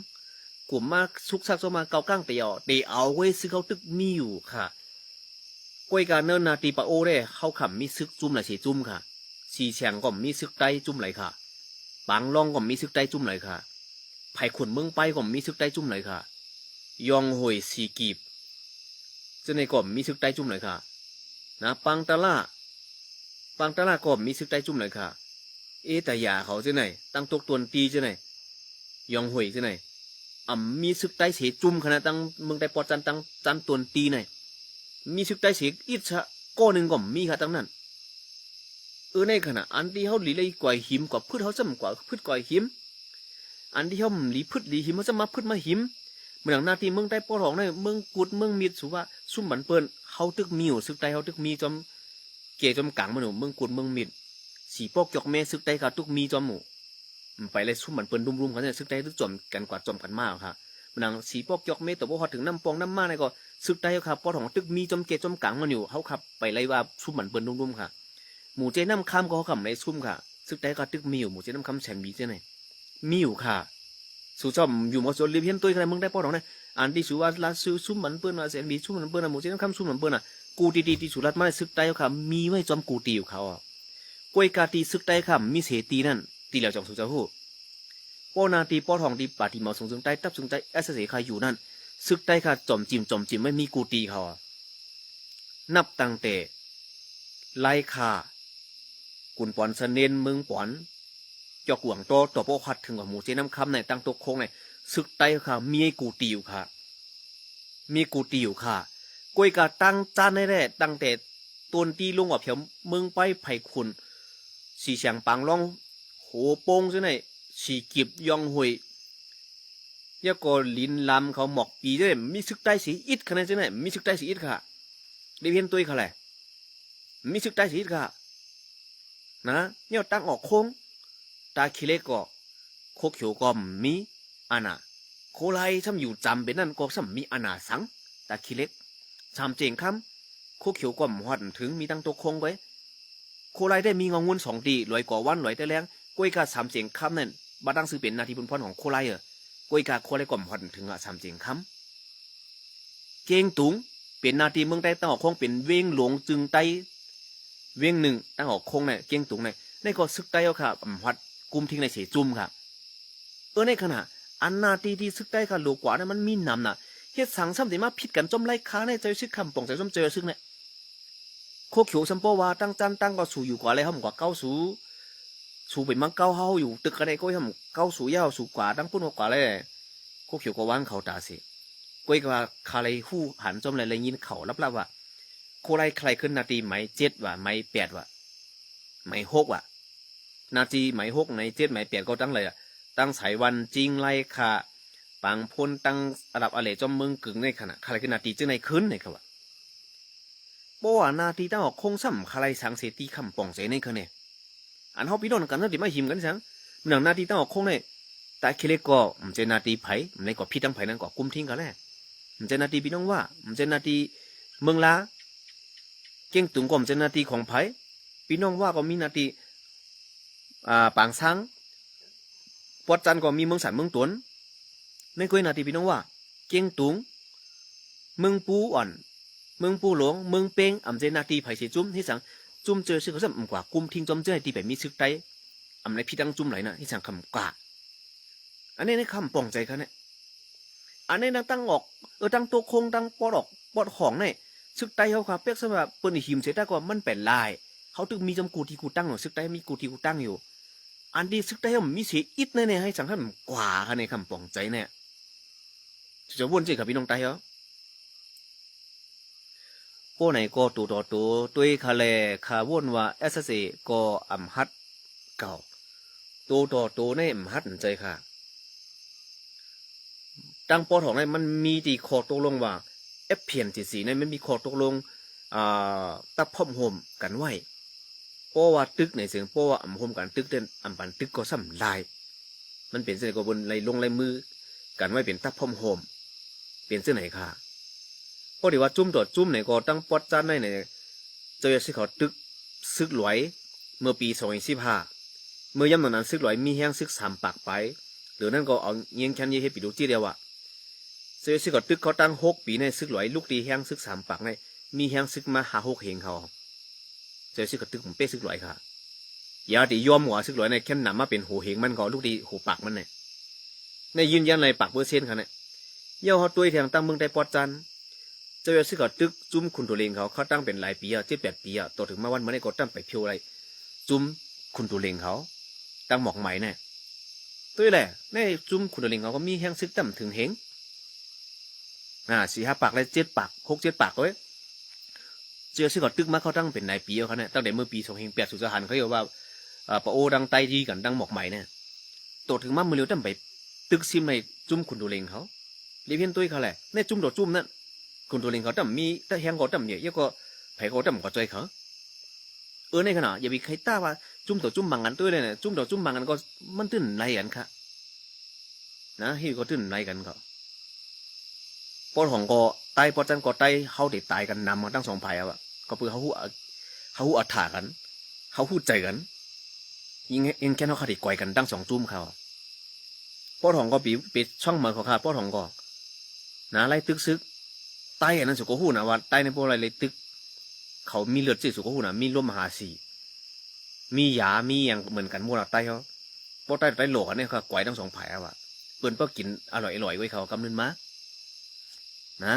กลุ่มมากซุกซักซมาเกาก้างเตียวตีเอาไว้ซื้อเขาตึกมีอยู่ค่ะกวยการเนินนาตีปะโอได้เขาขำมีซึกจุ่มหลายสีจุ่มค่ะสีแฉงก็มีซึกใต้จุ่มไหลค่ะบางล่องก็มีซึกใต้จุ่มไหลค่ะไผ่ขุนเมืองไปก็มีซึกใต้จุ่มไหลค่ะยองหวยสีกีบเจ้าในก็มีซึกใต้จุ่มไหลค่ะนะปังตะล่า บางตลาดก็มีซึกใต้จุ่มเลยค่ะแต่ยาเขาจะไหนตั้งตกตวนตีจะไหนยองหวยจะไหนมีซึกใต้เสียจุ่มขนาดตั้งเมืองใต้ปอจันตั้งจันตวนตีไหนมีซึกใต้เสียอิชะก้อนหนึ่งก็มีค่ะตั้งนั้นในขณะอันที่เขาหลีเลยก่อยหิมกว่าพืชเขาจำกว่าพืชก่อยหิมอันที่เขาหลีพืชหลีหิมเขาจะมาพืชมาหิมเมืองนาทีเมืองใต้ปอทองในเมืองกุดเมืองมีดสุว่าซุ่มบันเปิ้นเขาตึกมีอยู่ซึกใต้เขาตึกมีจอมเกจอมกังมันหนูเมืองกุดเมืองมีดสีปอกจอกแม่ซึกใต้เขาตึกมีจอมหมู่ไปเลยซุ่มบันเปิ้นรุมๆกันเนี่ยซึกใต้ตึกจอมกันกว่าจอมกันมากค่ะมันนังสีปอกจอกแม่แต่ว่าพอถึงน้ำปองน้ำมาในก็ซึกใต้เขาครับปอทองตึกมีจอมเกจอมกังมันอยู่เขาขับไปเลยว่าซุ่มบันเปิ้นรุมๆค่ะหมู่เจน้ำคำก็เขาขับในซุ่มค่ะซึกใต้ก็ตึกมีอยู่หมู่เจน้ำคำแฉนมีเจ้าไหนมีอยู่ค่ะสู่จอมอยู่มาจนเรียบเพี้ยนตัวอะไรมึงได้ปอทองเนี่ยอันที่สุวรรณลาซูซุ่มมันเปิ้นว่าแสนบีซุ่มมันเปิ้นนะหมู่เจ้าคำซุ่มมันเปิ้นน่ะกูตีที่สุรัตมาซึกใต้เขามีไว้จอมกูตีอยู่เขาอ่ะกวยกาตีซึกใต้ค่ะมีเสตีนั่นตีแล้วจองสู่เจ้าหู้ปอนาตีปอทองตีปาตีหมอสงซึงใต้ตับซึงใต้เอสเสใครอยู่นั่นซึกใต้ค่ะจอมจิมไม่มีกูตีเขาอ่ะนับตั้งแต่ไล่ข่ากุนปอนเสนนเมืองปอนจอกหวงโตตัวโปขัดถึงกับหมู่เจ้าน้ำคำในตั้งตกโค้งในซึกใต้ค่ะมีไอ้กูตีอยู่ค่ะมีกูตีอยู่ค่ะกวยกาตั้งจานได้ตั้งแต่ต้นตีลงว่าเพียงเมืองไปไผ่ขุนสีเสียงปังล่องโหโป่งใช่ไหมสีกิบยองหวยยาก็ลินลำเขาหมอกปีด้วยมีซึกใต้สีอิดขนาดใช่ไหมมีซึกใต้สีอิดค่ะได้เพียนตัวเขาแหละมีซึกใต้สีอิดค่ะนะเนี่ยตั้งออกโค้งตาคิเล็กก็โคเขียวก็มีอาณาโคไลทำอยู่จำเป็นนั่นก็ซ้ำมีอาณาสังตาคิเล็กสามเจงคำโคเขียวก็หอดถึงมีตั้งตัวคงไว้โคไลได้มีงงวนสองดีลอยก่อวันลอยแต่แรงกวยกาสามเจงคำนั่นบัดดังซื้อเป็นนาทีบุญพรของโคไลกวยกาโคไลก็หอดถึงสามเจงคำเกงตุงเป็นนาทีเมืองใต้ตั้งออกคงเป็นเวงหลวงจึงไตเวงหนึ่งตั้งออกคงเนี่ยเกงตุงเนี่ยในก็ซึกไตเอาค่ะหอดกุมทิ้งในเฉยจุ่มค่ะในขณะอันนาทีที่ซึกใต้ค่ะโลกว่านั้นมันมีนำน่ะเฮ็ดสังซ้ำแต่มาผิดกันจมไล่ค้าในใจซึกคำป่องใจจมเจอซึกเนี่ยโคเขียวซัมโปว่าตั้งจันตั้งก็สู่อยู่กว่าอะไรเขากว่าเก้าสู่เป็นมังเก้าเฮาอยู่ตึกอะไรก็ทำเก้าสู่ยาวสู่กว่าตั้งปุ่นกว่าเลยโคเขียวก็ว่างเขาตาสิก้อยว่าคาไรหู้หันจมอะไรยินเขาลับๆว่าโคไรใครขึ้นนาทีไหม7ว่ะไหม8ว่ะไหม6ว่ะนาทีไหม6ไหม7ไหม8ก็ตั้งเลยตั้งสายวันจริงไล่ค่ะปางพลตั้งระดับอะไรจอมเมืองกึ่งในขณะใครคือนาทีจึงในคืนในครับว่าเพราะว่านาทีตั้งออกคงซ้ำใครสังเสตีคำป่องเสในคืนเนี่ยอันเขาพี่น้องกันนั่นที่มาหิมกันสังหนังนาทีตั้งออกคงเนี่ยแต่เคเล็กก็มันจะนาทีไผ่มันในก็พี่ตั้งไผ่นั่นก็กุ้มทิ้งกันแหละมันจะนาทีพี่น้องว่ามันจะนาทีเมืองลาเก่งตุงก็มันจะนาทีของไผ่พี่น้องว่าก็มีนาทีปางซังปอดจันก็มีเมืองสันเมืองตวนในคุยนาทีพี่น้องว่าเกียงตุงเมืองปูอ่อนเมืองปูหลวงเมืองเป้งอำเจนาทีไผ่เสียจุ่มที่สังจุ่มเจอชื่อเขาสัมกว่ากุมทิ้งจอมเจอที่แบบมีซึกไตอำในพี่ตั้งจุ่มไหลนะที่สังคำกว่าอันนี้ในคำป่องใจเขาเนี่ยอันนี้ตั้งออกตั้งตัวคงตั้งปอดออกปอดของเนี่ยซึกไตเขาครับเปียกสำหรับเปิ้นหิมเสียได้ก็มันเป็นลายเขาตึกมีจำกูที่กูตั้งหน่อยซึกไตมีกูที่กูตั้งอยู่อันดีซึกได้ผมมีเสียอิดแน่ๆให้สังขันกว่าค่ะในคำป่องใจเนี่ยจะวนใจกับพี่น้องไตเหรอพวกไหนก็ตัวต่อตัวคาเลคาวนว่าเอสเซก็อ่ำฮัดเก่าตัวต่อตัวในอ่ำฮัดใจค่ะตั้งปอถองในมันมีตีคอตกลงว่าเอฟเพียนจีสีในมันมีคอตกลงตับพร้อมโฮมกันไว้เพราะว่าตึกในเสียงเพราะว่าอ่ำโฮมกันตึกเด่นอ่ำปันตึกก็ซ้ำลายมันเป็นเส้นก็บนไหลลงไหลมือกันไว้เป็นตับพร้อมโฮมเป็นเส้นไหนค่ะเพราะที่ว่าจุ่มต่อจุ่มไหนก็ตั้งปอดจานในเนี่ยเจอสิเขาตึกซึกหลวยเมื่อปี2015เมื่อย่ำตอนนั้นซึกหลวยมีแห้งซึก3ปากไปหรือนั่นก็เอาเงี้ยงแค่นี้ให้ปีดูจีเดียวว่าเจอสิเขาตึกเขาตั้ง6 ปีในซึกหลวยลูกตีแห้งซึก3ปากในมีแห้งซึกมา5-6เหงเขาเจอซึกเขาตึกผมเป้ซึกหลวยค่ะอย่าตียอมหัวซึกหลวยในแค่นำมาเป็นหูเหงมันก็ลูกตีหูปากมันเนี่ยในยืนยันในปากเปอร์เซ็นต์ค่ะเนี่ยเย่าเขาตัวแทงตั้งเมืองได้ปอดจัน เจ้าซื้อก็ตึกจุ้มคุณตัวเลงเขาตั้งเป็นหลายปี7-8 ปีต่อถึงมาวันเมื่อไหร่ก็ตั้งไปเพียวอะไรจุ้มคุณตัวเลงเขาตั้งหมอกไหมเนี่ยตัวแหละในจุ้มคุณตัวเลงเขาก็มีแห้งซึกตั้มถึงเฮง4-5 ปากเลย7 ปาก6-7 ปากเลยเจ้าซื้อก็ตึกมาเขาตั้งเป็นหลายปีเขาเนี่ยตั้งแต่เมื่อปี2008สุดสหันเขาเรียกว่าปะโอดังไตดีกันดังหมอกไหมเนี่ยตัวถึงมาเมื่อเร็วตั้งไปตึกซิมในจุ้มคุณตัวเลงเขาเรียนตัวเขาแหละในจุ้มต่อจุ้มนั่นคุณตัวเลงเขาตั้มมีแต่แห้งเขาตั้มเนี่ยยังก็ไผ่เขาตั้มก็ใจเขาในขณะอย่าไปใครต้าว่าจุ่มต่อจุ่มบังกันตัวเลยเนี่ยจุ่มต่อจุ่มบังกันก็มันตื้นไรกันค่ะนะที่ก็ตื้นไรกันเขาปอดของก็ตายปอดจันก็ตายเขาได้ตายกันนำมาตั้ง2 ฝ่ายอ่ะก็เพื่อเขาหูอัฐากันเขาหูใจกันยิงแค่เขาได้ก่อยกันตั้ง2 จุ่มเขาปอดของก็ปิดช่องเหมือนเขาค่ะปอดของก็นะไล่ตึกซึกตายอันนั้นสุกหูนะว่าตายในพวกอะไรเลยตึกเขามีเลือดจีสุกหูนะมีร่วมมหาสีมียามีอย่างเหมือนกันหมดอะไตเขาพวกไตโหลกันเนี่ยเขาก๋วยทั้ง2 ฝ่ายอะว่ะเปิ้นก็กินอร่อยไว้เขากำนึงมานะ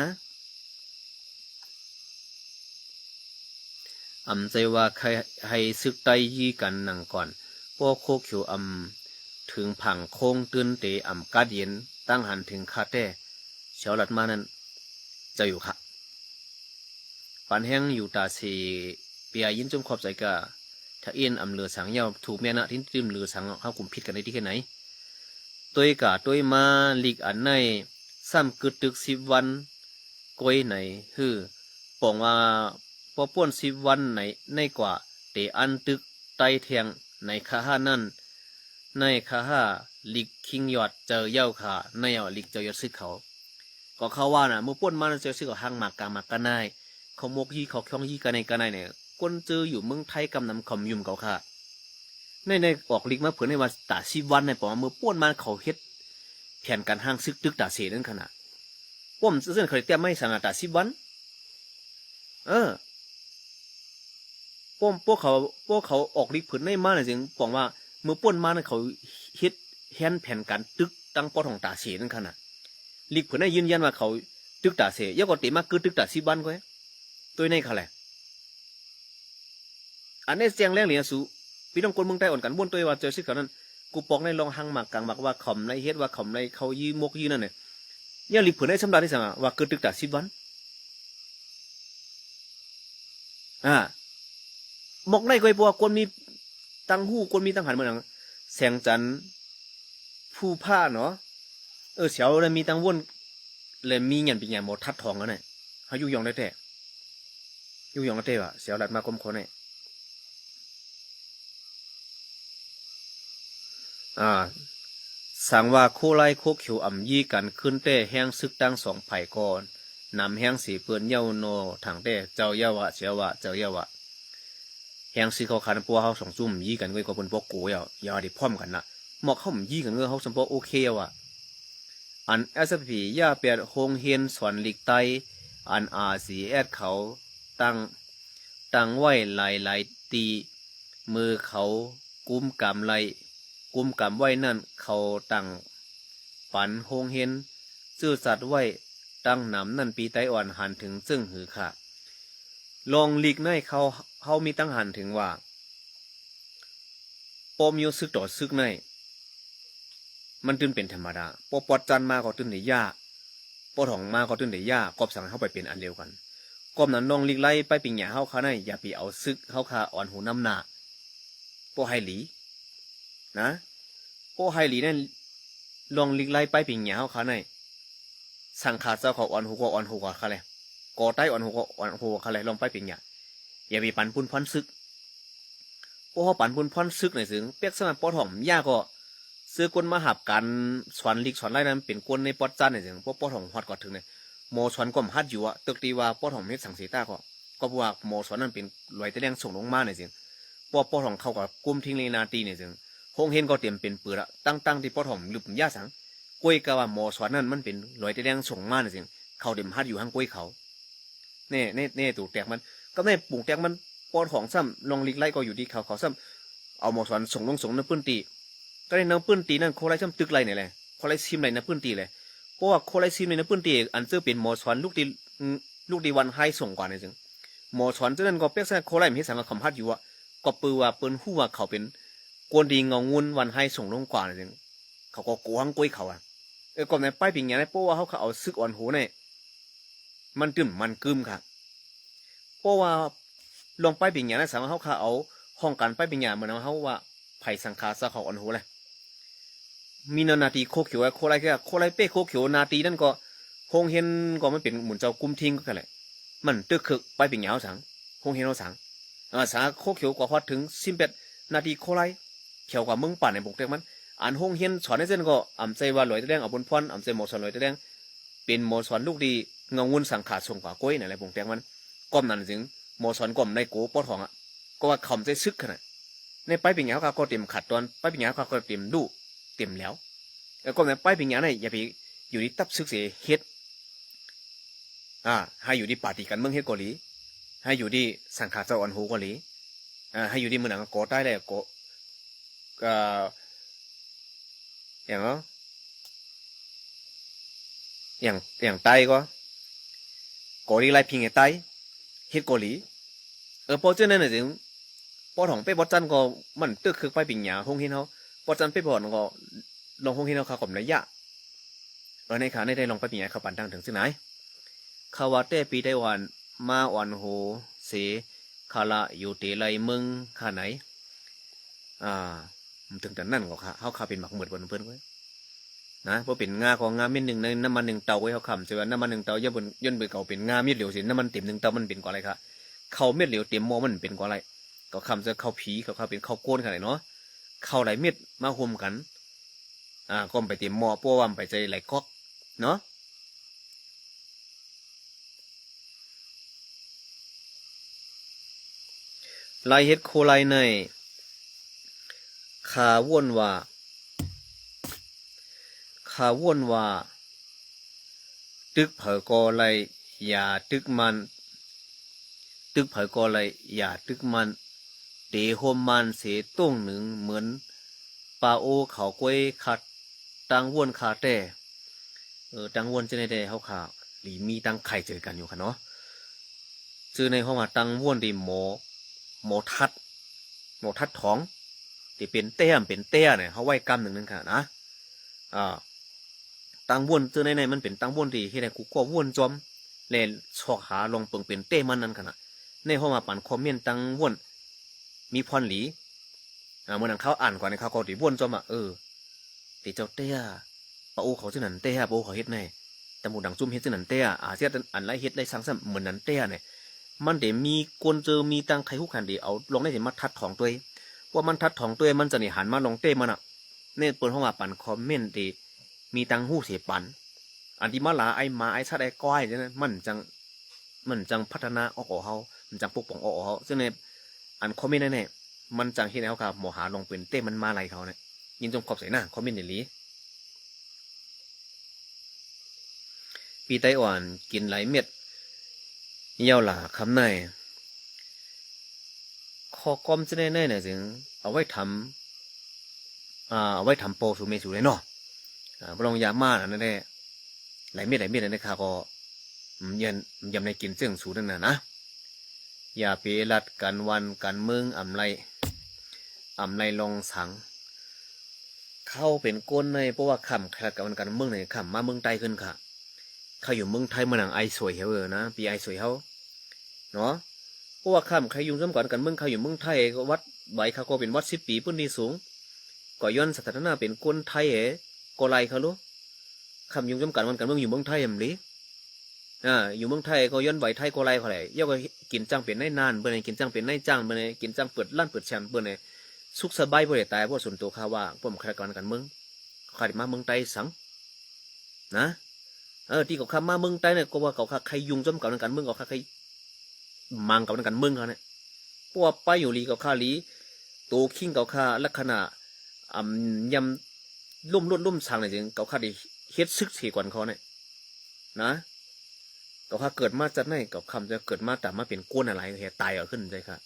ใจว่าใครให้ซึกไตยี่กันหนังก่อนพวกโคเขียวถึงผังโค้งตื้นเตกาดเย็นตั้งหันถึงคาเต้เฉียวหลัดมานั้นจะอยู่ค่ะปันแห้งอยู่ตาสีเปียยินจมขอบใจกะถ้าเอ็นเลือสังเยาถูกแม่นะที่ติมเลือสังเข้ากลุ่มผิดกันในที่แค่ไหนตัวกะตัวมาลีกอันในซ้ำกึดตึก10 วันก้อยไหนฮือปองว่าพอป้วน10 วันในกว่าเตอันตึกไตเทียงในคาห้านั่นในคาห้าลีกคิงยอดเจอเย้าขาในลีกเจอยอดซึกเขาก็เขาว่าน่ะเมื่อป้วนมาเจอซึกกับห้างหมากกาหมากกันได้เขามกยี่เขาคล้องยี่กันในเนี่ยก้นเจออยู่เมืองไทยกำนำคอมยุ่มเขาค่ะในออกลิกมาเผื่อในว่าตา10 วันในปอเมื่อป้วนมาเขาเฮ็ดแผนการห้างซึกตึกตาเสนั่นขนาดป้อมเส้นเคยเตรียมไม่สั่งตา10 วันป้อมพวกเขาออกลิกเผื่อในมาเนี่ยจึงบอกว่าเมื่อป้วนมาเนี่ยเขาเฮ็ดแผนการตึกตั้งปอของตาเสนั่นขนาดลิกเผื่อในยืนยันว่าเขาตึกตาเสยกว่าเตมาคือตึกตา10 วันก็ตัวในเขาแหละอันนี้เสียงแรงเหลียสูพี่น้องคนเมืองใต้อ่อนกันบ้วนตัวว่าเจอสิเขานั้นกูปอกในลองหังหมากกลางหมากว่าขอมในเฮ็ดว่าขอมในเขายีมกยีนั่นเนี่ยยังรีบเผยในสำราญที่สั่งว่าเกิดตึกตา10 วันมกในก็ไอ้พวกคนมีตังหู้คนมีตังหันเหมือนแสงจันผู้ผ้าเนาะเสียวเลยมีตังว่นเลยมีเงินเป็นอย่างหมดทัดทองแล้วเนี่ยเขายุ่ยองได้แต่ยุ่ยองได้แต่ว่าเสียวหลัดมาคมคนเนี่ยสั่งว่าโคไลโคเขียวยี่กันขึ้นเต้แห้งซึกตั้ง2 ไผ่ก่อนนำแห้งสีเปื้อนเย้าโนถังเต้เจ้าเย้าวะเจ้าวะเจ้าเย้าวะแห้งสีเขาคันพวกเขา2 จุ่มยี่กันไว้ก็เป็นพวกกูอย่าได้พร้อมกันนะหมอกเขายี่กันเงเขาสมบูรณ์โอเคว่ะอันSFPย่าเปียดโฮงเฮียนสวนลิกไตอันRCSเขาตั้งไว้หลายตีมือเขากุมกำไลกุมกำไว้นั่นเขาตั้งปันโฮงเฮียนซื่อสัตว์ไว้ตั้งหนำนั่นปีไตอ่อนหันถึงซึ่งหือค่ะลองลิกในเขามีตั้งหันถึงว่าปอมโยซึกต่อซึกในมันตื่นเป็นธรรมดาปอดจันมาก็ตื่นได้ยากปอดหองมาก็ตื่นได้ยากกอบสั่งเข้าไปเป็นอันเดียวกันกอบนั้นน้องลิกไล่ไปปิงหยาเข้าขาในอย่าไปเอาซึกเข้าขาอ่อนหูน้ำหนาปอไฮหลีนะปอไฮหลีนั่นลองลิกไล่ไปปิงหยาเข้าขาในสั่งขาเจ้าเขาอ่อนหูก็อ่อนหูกว่าเขาเลยก่อใต้อ่อนหูก็อ่อนหูเขาเลยลองไปปิงหยาอย่าไปปั่นพุ่นพอนซึกปอปั่นพุ่นพอนซึกหน่อยถึงเปียกสมัยปอถ่อมยากก็ซื้อก้นมาหับกันสอนลิกสอนไล่นั้นเป็นก้นในปอดจันเนี่ยถึงปอถ่องฮอดกอดถึงเนี่ยโมสอนก็มฮัดอยู่ตึกตีว่าปอถ่องเฮ็ดสังสีตาก็บอกว่าโมสอนนั้นเป็นลอยตะแดงส่งลงมาเนี่ยถึงปอถ่องเข้ากับกุมทิ้งเลนาตีเนี่ยถึงคงเห็นก็เตรียมเป็นปืนละตั้งที่ปอถ่องหลุบย่าสังก้อยกะว่าโมสอนนั้นมันเป็นลอยตะแดงส่งมาเนี่ยถึงเขาเต็มฮัดอยู่ห้างก้อยเขาเนี่ยตู่แตกมันก็ในปุ่งแตกมันปอถ่องซ้ำลองลิกไล่ก็อยู่ที่เขาซ้ำเอาโมสอนส่งลงในพื้นตีก็ในน้ำปื้นตีนั่นโคไลช่ำตึกไรเนี่ยแหละโคไลซิมไรน้ำปื้นตีเลยเพราะว่าโคไลซิมในน้ำปื้นตีอันเจอเป็นหมอสอนลูกตี ลูกดีวันให้ส่งกว่านี่จึงหมอสอนเจ้านั้นก็เป๊กแซ่โคไลมีสังกับคำพัดอยู่อ่ะก็ปือว่าเปิ้นฮู้ว่าเขาเป็นกวนดีเงางุนวันให้ส่งลงกว่านี่จึงเขาก็กวางกุ้ยเขาอ่ะก็ในป้ายปิงอย่างนี้เพราะว่าเขาเอาซึกอ่อนหูเนี่ยมันตึมมันกึมค่ะเพราะว่าลงป้ายปิงอย่างนั้นสามารถเขาเอาห้องการป้ายปิงอย่างเหมือนเขาว่าไผ่สังคาซะเขาอ่อนหูเลยมีนาทีโคเขียวโคไรก็โคไรเป้โคเขียวนาทีนั่นก็คงเห็นก็มันเป็นหมุนเจ้ากุมทิ้งก็แหละมันตึกคือป้ายปิงอย่างเขาสังคงเห็นเขาสังสาโคเขียวกว่าพอถึง18 นาทีโคไรเขียวกว่ามึงปั่นในบุกเต็มมันอันห้องเฮียนสอนให้เส้นก็อ่ำใจว่าลอยตะแดงเอาบนพรอ่ำใจหมอสอนลอยตะแดงเป็นหมอสอนลูกดีเงาวุ่นสังขาดส่งกว่าก้อยอะไรบุกแดงมันก้มนั่นถึงหมอสอนก้มในโกปอทองอ่ะก็ว่าคำใจซึกขนาดในไปเป็นอย่างเขาก็เต็มขัดตอนไปเป็นอย่างเขาก็เต็มดุเต็มแล้วแล้วก็ในไปเป็นอย่างนั้นอย่าไปอยู่ที่ตับซึกเสียเฮ็ดให้อยู่ที่ปาฏิกันเมืองเฮ็ดเกาหลีให้อยู่ที่สังขาดเจ้าอันหูเกาหลีให้อยู่ที่เมืองหนังโกใต้เลยโกอย่างเนาะอย่างไตก็เกาหลีไรพิงไอ้ไตเฮ็ดเกาหลีพอเจ้านั่นน่ะถึงพอถ่องไปบอจันก็มันตึกคือไปปิงหยาห้องเฮ็ดเขาบอจันไปบอดก็ลองห้องเฮ็ดเขาขับระยะในขาในได้ลองไปปิงหยาเขาปั่นทางถึงซึ่งไหนขาวาเต้ปีไต้หวันมาอ่อนโหเสคาละอยู่เตไลเมืองขาไหนถึงแต่นั่นก็ค่ะเขาขาเป็นหมักเหมือดบนเพื่อนไว้นะเพราะเป็นงาของงาเม็ดหนึ่งในน้ำมัน1 เตาไว้เขาคำใช่ไหมน้ำมัน1 เตาย่นบนเก่าเป็นงาเม็ดเหลวสิน้ำมันเต็ม1 เตามันเป็นกว่าอะไรครับเขาเม็ดเหลวเต็มหม้อมันเป็นกว่าอะไรก็คำจะเข้าผีเขาเป็นเข้าโกนขนาดเนาะเข้าไหลเม็ดมาห่มกันก็ไปเต็มหม้อป้วมไปใจไหลก๊อกเนาะลายเฮ็ดโคไลในขาว่นว่าตึกเผอกอไลอย่าตึกมันตึกเผอกอไลอย่าตึกมันเตะโฮมมันเสต้งหนึ่งเหมือนปลาโอเขากล้วยขัดตังว่นขาแต่ตังว่นจะในแต่เขาขาหรือมีตังไข่เจอกันอยู่ค่ะเนาะชื่อในห้องว่าตังว่นดีหมอทัดท้องที่เป็นเต้มเนี่ยเขาไว้กำหนึ่งค่ะนะตังว่นชื่อในมันเป็นตังว่นดีที่ไหนกูก็ว่นจอมเล่นชอกหาลงเปิงเป็นเต้มันนั่นค่ะนะในห้องมาปั่นคอมเมนต์ตังว่นมีพรหลีเมื่อนั้นเขาอ่านก่อนในเขาก็ตีว่นจอมตีเจ้าเต้ปะโอเขาชื่อนันเต้ปะโอเขาเฮ็ดไงแต่หมูดังจุ่มเฮ็ดชื่อนันเต้เสียอันไรเฮ็ดไรสังสรรค์เหมือนนันเต้เนี่ยมันเดี๋ยวมีกวนเจอมีตังไข่คู่ขันเดี๋ยวเอาลงได้เห็นมาทัดของตัวว่ามันทัดของตัวมันจะนี่หันมาลงเต้มันเนี่ยเปิดห้องปั่นคอมเมนต์ดีมีตังหู้เสียปันอันที่มาลาไอมาไอชาติไอก้อยเนี่ยมันจังพัฒนาออกเขามันจังปกป้องออกเขาซึ่งในอันคอมเมนต์นั่นแหละมันจังที่แล้วครับหมอหาลงเป็นเต้มันมาอะไรเขาเนี่ยยินจงขอบใส่หน้าคอมเมนต์อย่างนี้ปีไต้หวันกินไหลเม็ดเย่าหล่าคำในคอกอมจะแน่เนี่ยจึงเอาไว้ทำโปสูเมสูเลยเนาะพระองค์ยามานั่นแหละไหลเม็ดนั่นนะคะก็ยำในกินเสื่องสูนั่นนะอย่าไปรัดกันวันกันเมืองอำไรลองสังเข้าเป็นก้นในเพราะว่าคำขัดกับวันกันเมืองในคำมาเมืองใต้ขึ้นค่ะเขาอยู่เมืองไทยมาหนังไอสวยเหรอนะปีไอสวยเขาเนาะเพราะว่าคำใครยุ่งซ้ำก่อนกันเมืองเขาอยู่เมืองไทยก็วัดใบเขาก็เป็นวัด10 ปีพื้นที่สูงก็ย้อนสถานะเป็นคนไทยก็ไรเขารู้คำยุ่งซ้ำกันวันกันเมืองอยู่เมืองไทยอย่างนี้อยู่เมืองไทยก็ย้อนใบไทยก็ไรเขาเลยย่อก็กินจังเป็นนานเบื่อไหนกินจังเป็นนายจ้างเบื่อไหนกินจังเปิดร้านเปิดแชมป์เบื่อไหนสุขสบายเบื่อไหนตายเพราะส่วนตัวข้าว่าผมใครกันเมืองใครมาเมืองไทยสังนะที่เขาข้ามาเมืองใต้เนี่ยก็ว่าเขาข้าใครยุ่งจมกับกันเมืองเขาข้าใครมังกับกันเมืองเขาเนี่ยพวกไปอยู่ลีเขาข้าลีโตขิงเขาข้าลักษณะยำลุ่มสางเนี่ยจริงเขาข้าได้เฮ็ดซึกเสียก่อนเขาเนี่ยนะเขาข้าเกิดมาจากไหนเขาคำจะเกิดมาแต่มาเป็นก้นอะไรเหตุตายขึ้นเลยค่ะ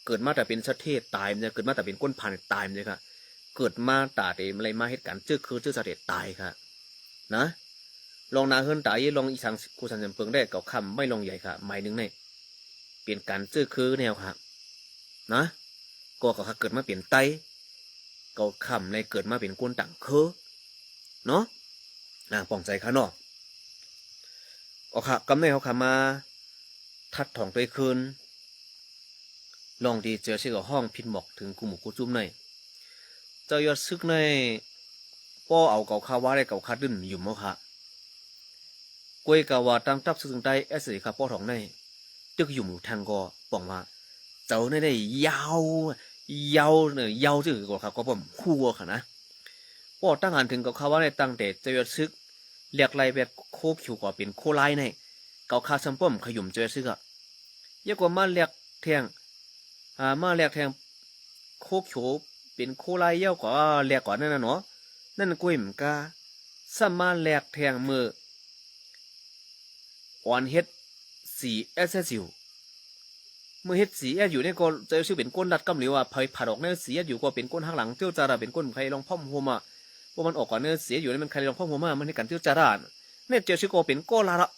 เกิดมาแต่เป็นชาเทศตายมันจะเกิดมาแต่เป็นก้นพันตายมันเลยค่ะเกิดมาแต่อะไรมาเหตุการณ์ชื่อคือชื่อเสด็จตายค่ะนะ ลองนาเฮินตายลองอีสังกูสันเซินเปิงได้เก่าคำไม่ลองใหญ่ค่ะหมายนึงเนี่ยเปลี่ยนการซื้อคือแนวค่ะนะก็เขาเกิดมาเปลี่ยนไตเก่าคำในเกิดมาเป็นก้นต่างคือเนาะป่องใจค่ะเนาะเอาค่ะกำเนิดเขาค่ะมาทัดถ่องตัวคืนลองดีเจอชื่อกับห้องพินหมอกถึงกูหมูกูจุ้มในเจ้ายอดซึกในป้อเอาเก่าคาว่าได้เก่าคาดึ้นอยู่มั้งค่ะกวยกาว่าตั้งทับซึกถึงได้เอสค่ะป้อถ่องในตึกอยู่หมู่ทางก็ป่องว่าเจ้าในได้ยาวยาวเนี่ยยาวจืดกว่าค่ะก็ผมคู่ค่ะนะป้อตั้งหันถึงเก่าคาว่าได้ตั้งแต่เจ้ายอดซึกเรียกไรแบบโคขิวกว่าเป็นโคไลในเก่าคาซัมป้อมขยุ่มเจ้ายอดซึกอะเยอะกว่ามาเรียกแทงมาแลกแทงโคเขียวเป็นโคไลเย้ากว่าแลกกว่านั่นน่ะเนาะนั่นกุ้ยมกาสมาแลกแทงมืออ่อนเฮ็ดสีเอสเอสอยู่เมื่อเฮ็ดสีเอสอยู่เนี่ยก็จะชื่อเป็นก้นดัดกำเหลียวอ่ะไผผัดออกเนี่ยสีเอสอยู่ก็เป็นก้นข้างหลังเตี้ยวจาระเป็นก้นใครลองพ่อมหัวมาว่ามันออกก่อนเนี่ยเสียอยู่เนี่ยมันใครลองพ่อมหัวมามันให้กันเตี้ยวจาระเนี่ยเจ้าชื่อก็เป็นก้นละละ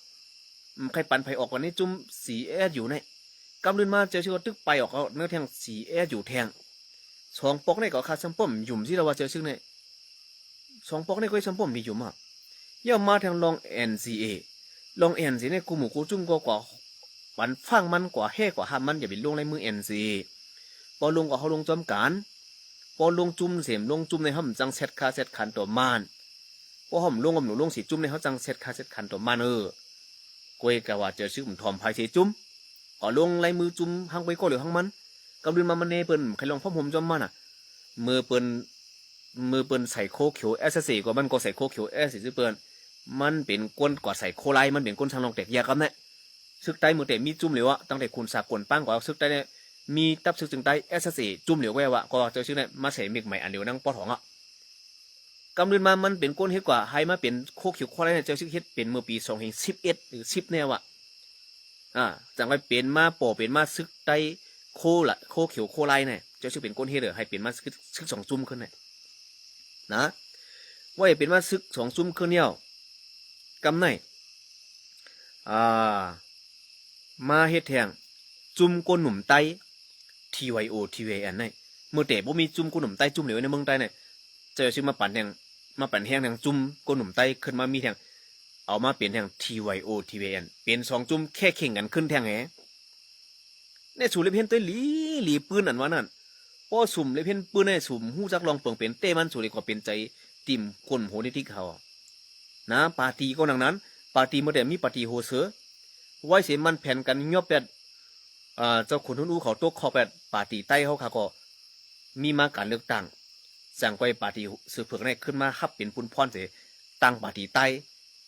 ใครปั่นไผออกก่อนนี่จุ่มสีเอสอยู่เนี่ยกำลืนมาเจอชื่อว่าตึกไปออกเนื้อแทงสีเออยู่แทงสองปอกนี่ก็คาซัมป้อมหยุ่มที่เราว่าเจอชื่อเนี่ยสองปอกนี่ก็ซัมป้อมมีหยุ่มอ่ะย่อมาทางลอง NCA ลอง NCA เนี่ยกูหมูกูจุ่มก็กว่าปันฟังมันกว่าแห่กว่าห้ามมันอย่าไปลงในมือ NCA พอลงก็เขาลงจอมการพอลงจุ่มเสียมลงจุ่มในห้องจังเซตคาเซตขันตัวมานพอห้องลงกับหนูลงสีจุ่มในเขาจังเซตคาเซตขันตัวมานกวยกะว่าเจอชื่อผมทอมพายเสจุ่มก็ลงลายมือจุ่มหางไปก็เหลือหางมันกำลืนมามันเนเปิ้นใครลองพ่อผมจอมมันอ่ะมือเปิ้นใส่โคเขียวเอสซีก็มันก็ใส่โคเขียวเอสซีเปิ้นมันเป็นก้นกว่าใส่โคไลมันเป็นก้นทางลองแตกยากันเนี่ยซึกใต้มือแต่มีจุ่มเหลวอ่ะตั้งแต่คุณสากลปั้งกว่าซึกใต้เนี่ยมีตับซึกจึงใต้เอสซีจุ่มเหลวแววอ่ะก็เจอชื่อเนี่ยมาใส่มิกใหม่อันเดียวนั่งปอถองอ่ะกำลืนมามันเป็นก้นเฮ็ดกว่าให้มาเป็นโคเขียวโคไลเนี่ยเจอชื่อเฮ็ดเป็นเมื่อปี2011หรือ10เนี่ยว่ะจังไว้เป็นมาโปเป็นมาซึกไตโคละโคเขียวโคไลเนี่ยจะชื่อเป็นก้นเฮเดอร์ให้เป็นมาซึกสองจุ่มขึ้นเนี่ยนะว่าเป็นมาซึกสองจุ่มขึ้นเนี่ยกำไหนมาเฮ็ดแทงจุ่มก้นหนุ่มไต TYO TYN เนี่ยเมื่อแต่บ่มีจุ่มก้นหนุ่มไตจุ่มเหลวในเมืองไตเนี่ยจะชื่อมาปั่นแทงแทงจุ่มก้นหนุ่มไตขึ้นมามีแทงเอามาเปลี่ยนแทง TYO TYN เป็นสองจุ่มแค่เข่งกันขึ้นแทงแหในสูเลยเพี้ยนตัวหลีปืนอันว่านั่นพอสุ่มเลยเพี้ยนปืนในสุ่มหู้จักลองเปิงเป็นเต้มันสูเลยก็เป็นใจติ่มคนโหนี่ที่เขานะปาร์ตี้ก็ดังนั้นปาร์ตี้เมื่อแต่มีปาร์ตี้โฮเซอร์ไว้เสียมันแผ่นกันยอบแปดเจ้าขุนทุนอูเขาตกคอแปดปาร์ตี้ใต้เขาค่ะก็มีมาการเลือกตั้งสั่งไปปาร์ตี้สืบเผือกในขึ้นมาฮับเป็นปุ่นพรเสตั้งปาร์ตี้ใต้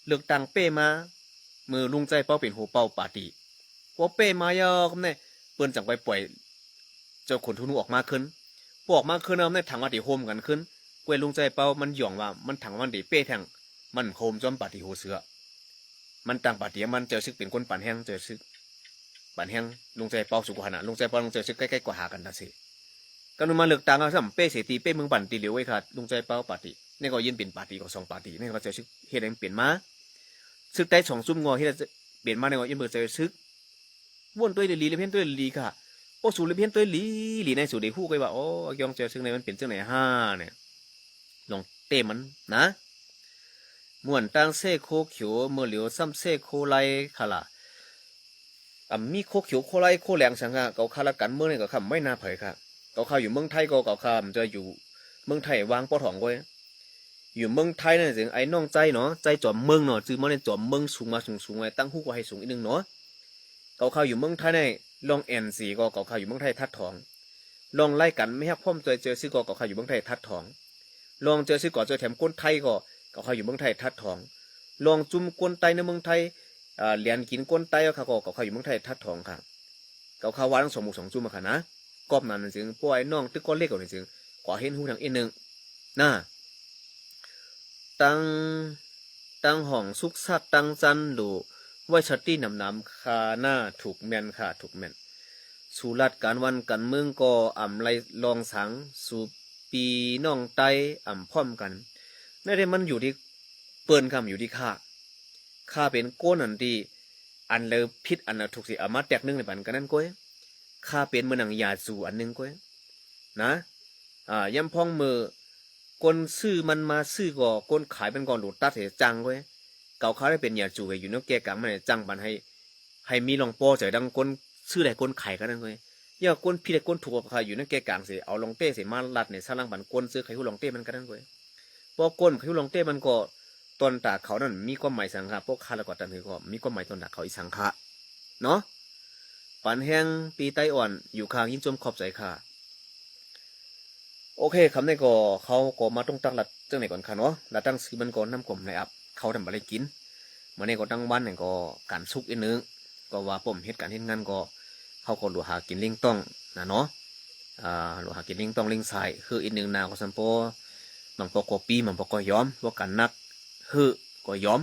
เลือกตั้งเป้มามือลุงใจเป้าเป็นหัวเป้าปาร์ตี้พอเป้มายอกเนี่ยเปิ้นจังไปปล่อยเจ้าขนทุนออกมาขึ้นพวกมาขึ้นเอาในถังมาติโฮมกันขึ้นกวยลุงใจเป้ามันหย่องว่ามันถังมันติเป้แทงมันโฮมจอมปาติโฮเสือมันต่างปาติมันเจอซึกเป็นคนปั่นแห้งเจอซึกปั่นแห้งลุงใจเป้าสุขนาดลุงใจเป้าลุงใจซึกใกล้ๆกว่าหากันนะสิกันมาเลือกตั้งซ้ำเป้เสตีเป้เมืองปั่นตีเหลียวไว้ขาดลุงใจเป้าปาตินี่ก็ยินเป็นปาติก็สองปาตินี่ก็เจอซึกเฮ็ดให้เปลี่ยนมาซึกได้2ซุ่มงอเฮ็ดเปลี่ยนมาในก็ยินเบิดเจอซึกวนตัวลีเลยเพี้ยนตัวลีค่ะโอ้สูเลยเพี้ยนตัวลีในสูได้คู่กันว่าโอ้ยองเจอซึ่งในมันเป็นซึ่งไหน5เนี่ยลองเต้มันนะม่วนตั้งเซโคเขียวเมื่อเหลียวซ้ำเซโคไลค่ะล่ะมีโคเขียวโคไลโคแหลงสังค่ะเกาคาละกันเมื่อนี่ก็คำไม่น่าเผยค่ะเกาข้าวอยู่เมืองไทยก็เกาคำจะอยู่เมืองไทยวางปอถองไว้อยู่เมืองไทยนั่นสิไอ้น้องใจเนาะใจจอมเมืองเนาะจื้อมันในจอมเมืองสูงมาสูงไว้ตั้งหูกว่าให้สูงอีกนึงเนาะเกาข้าวอยู่เมืองไทยในลองNCก็เกาข้าวอยู่เมืองไทยทัดทองลองไล่กันไม่ฮักพ่อมเจอซื้อก็เกาข้าวอยู่เมืองไทยทัดทองลองเจอซื้อก่อเจอแถมก้นไทยก็เกาข้าวอยู่เมืองไทยทัดทองลองจุ่มก้นไตในเมืองไทยเหรียญกินก้นไตก็เกาข้าวอยู่เมืองไทยทัดทองค่ะเกาข้าววานทั้ง2 หมู่ 2จุ่มค่ะนะกอบนั้นจริงพวกไอ้น้องตึกก้อนเล็กกว่าจริงขอเห็นหูทางนึงน่ะตั้งห้องสุกซัดตั้งจันดูไว้ชัดที่น้ำคาหน้าถูกแม่นค่ะถูกแม่นสู่รัดการวันกันเมืองก็อ่ำไรลองสังสู่ปีน้องไตอ่ำพร้อมกันนั่นเองมันอยู่ที่เปิ้นคำอยู่ที่ข้า ข้าเป็นก้นอันที่อันเลอพิษอันเลอถูกสิเอามาแตกนึงในปันกันนั่นก้อยข้าเป็นมือหนังยาสูอันนึงก้อยนะย่ำพองมือก้นซื้อมันมาซื้อก่อก้นขายเป็นก่อนหลุดตัดเหจังก้อยเก่าข้าได้เป็นยาจูอยู่นกแก่กังมันจังบันให้มีลองโป้ใจดังก้นซื้อได้ก้นขายกันนั่นก้อยอย่าก้นพี่ได้ก้นถูกขายอยู่นกแก่กังสิเอาลองเต้สิมาลัดเนี่ยสร้างบันก้นซื้อไข่หูลองเต้มันกันนั่นก้อยพอก้นไข่หูลองเต้มันก็ตอนตาเขานั่นมีความหมายสังขารพวกข้าแล้วก็ตันถือก็มีความหมายตอนตาเขาอีสังขะเนาะปันแห้งปีไต้อ่อนอยู่ข้างยิ้มจมขอบใจค่ะโอเคคำนี้ก็เขาก็มาต้องตั้งหลักเจ้าไหนก่อนค่ะเนาะแล้วตั้งซื้อมันก่อนน้ำกลมในอับเขาทำอะไรกินมาเนี่ยก็ตั้งวันเนี่ยก็การซุกอีกนึงก็ว่าผมเหตุการณ์เห็นงานก็เขาก็หลวหากินลิงต้องนะเนาะหลวหากินลิงต้องลิงใส่คืออีกหนึ่งนาก็สัมโปบางปอกก็ปีบางปอกก็ย้อมว่ากันนักคือก็ย้อม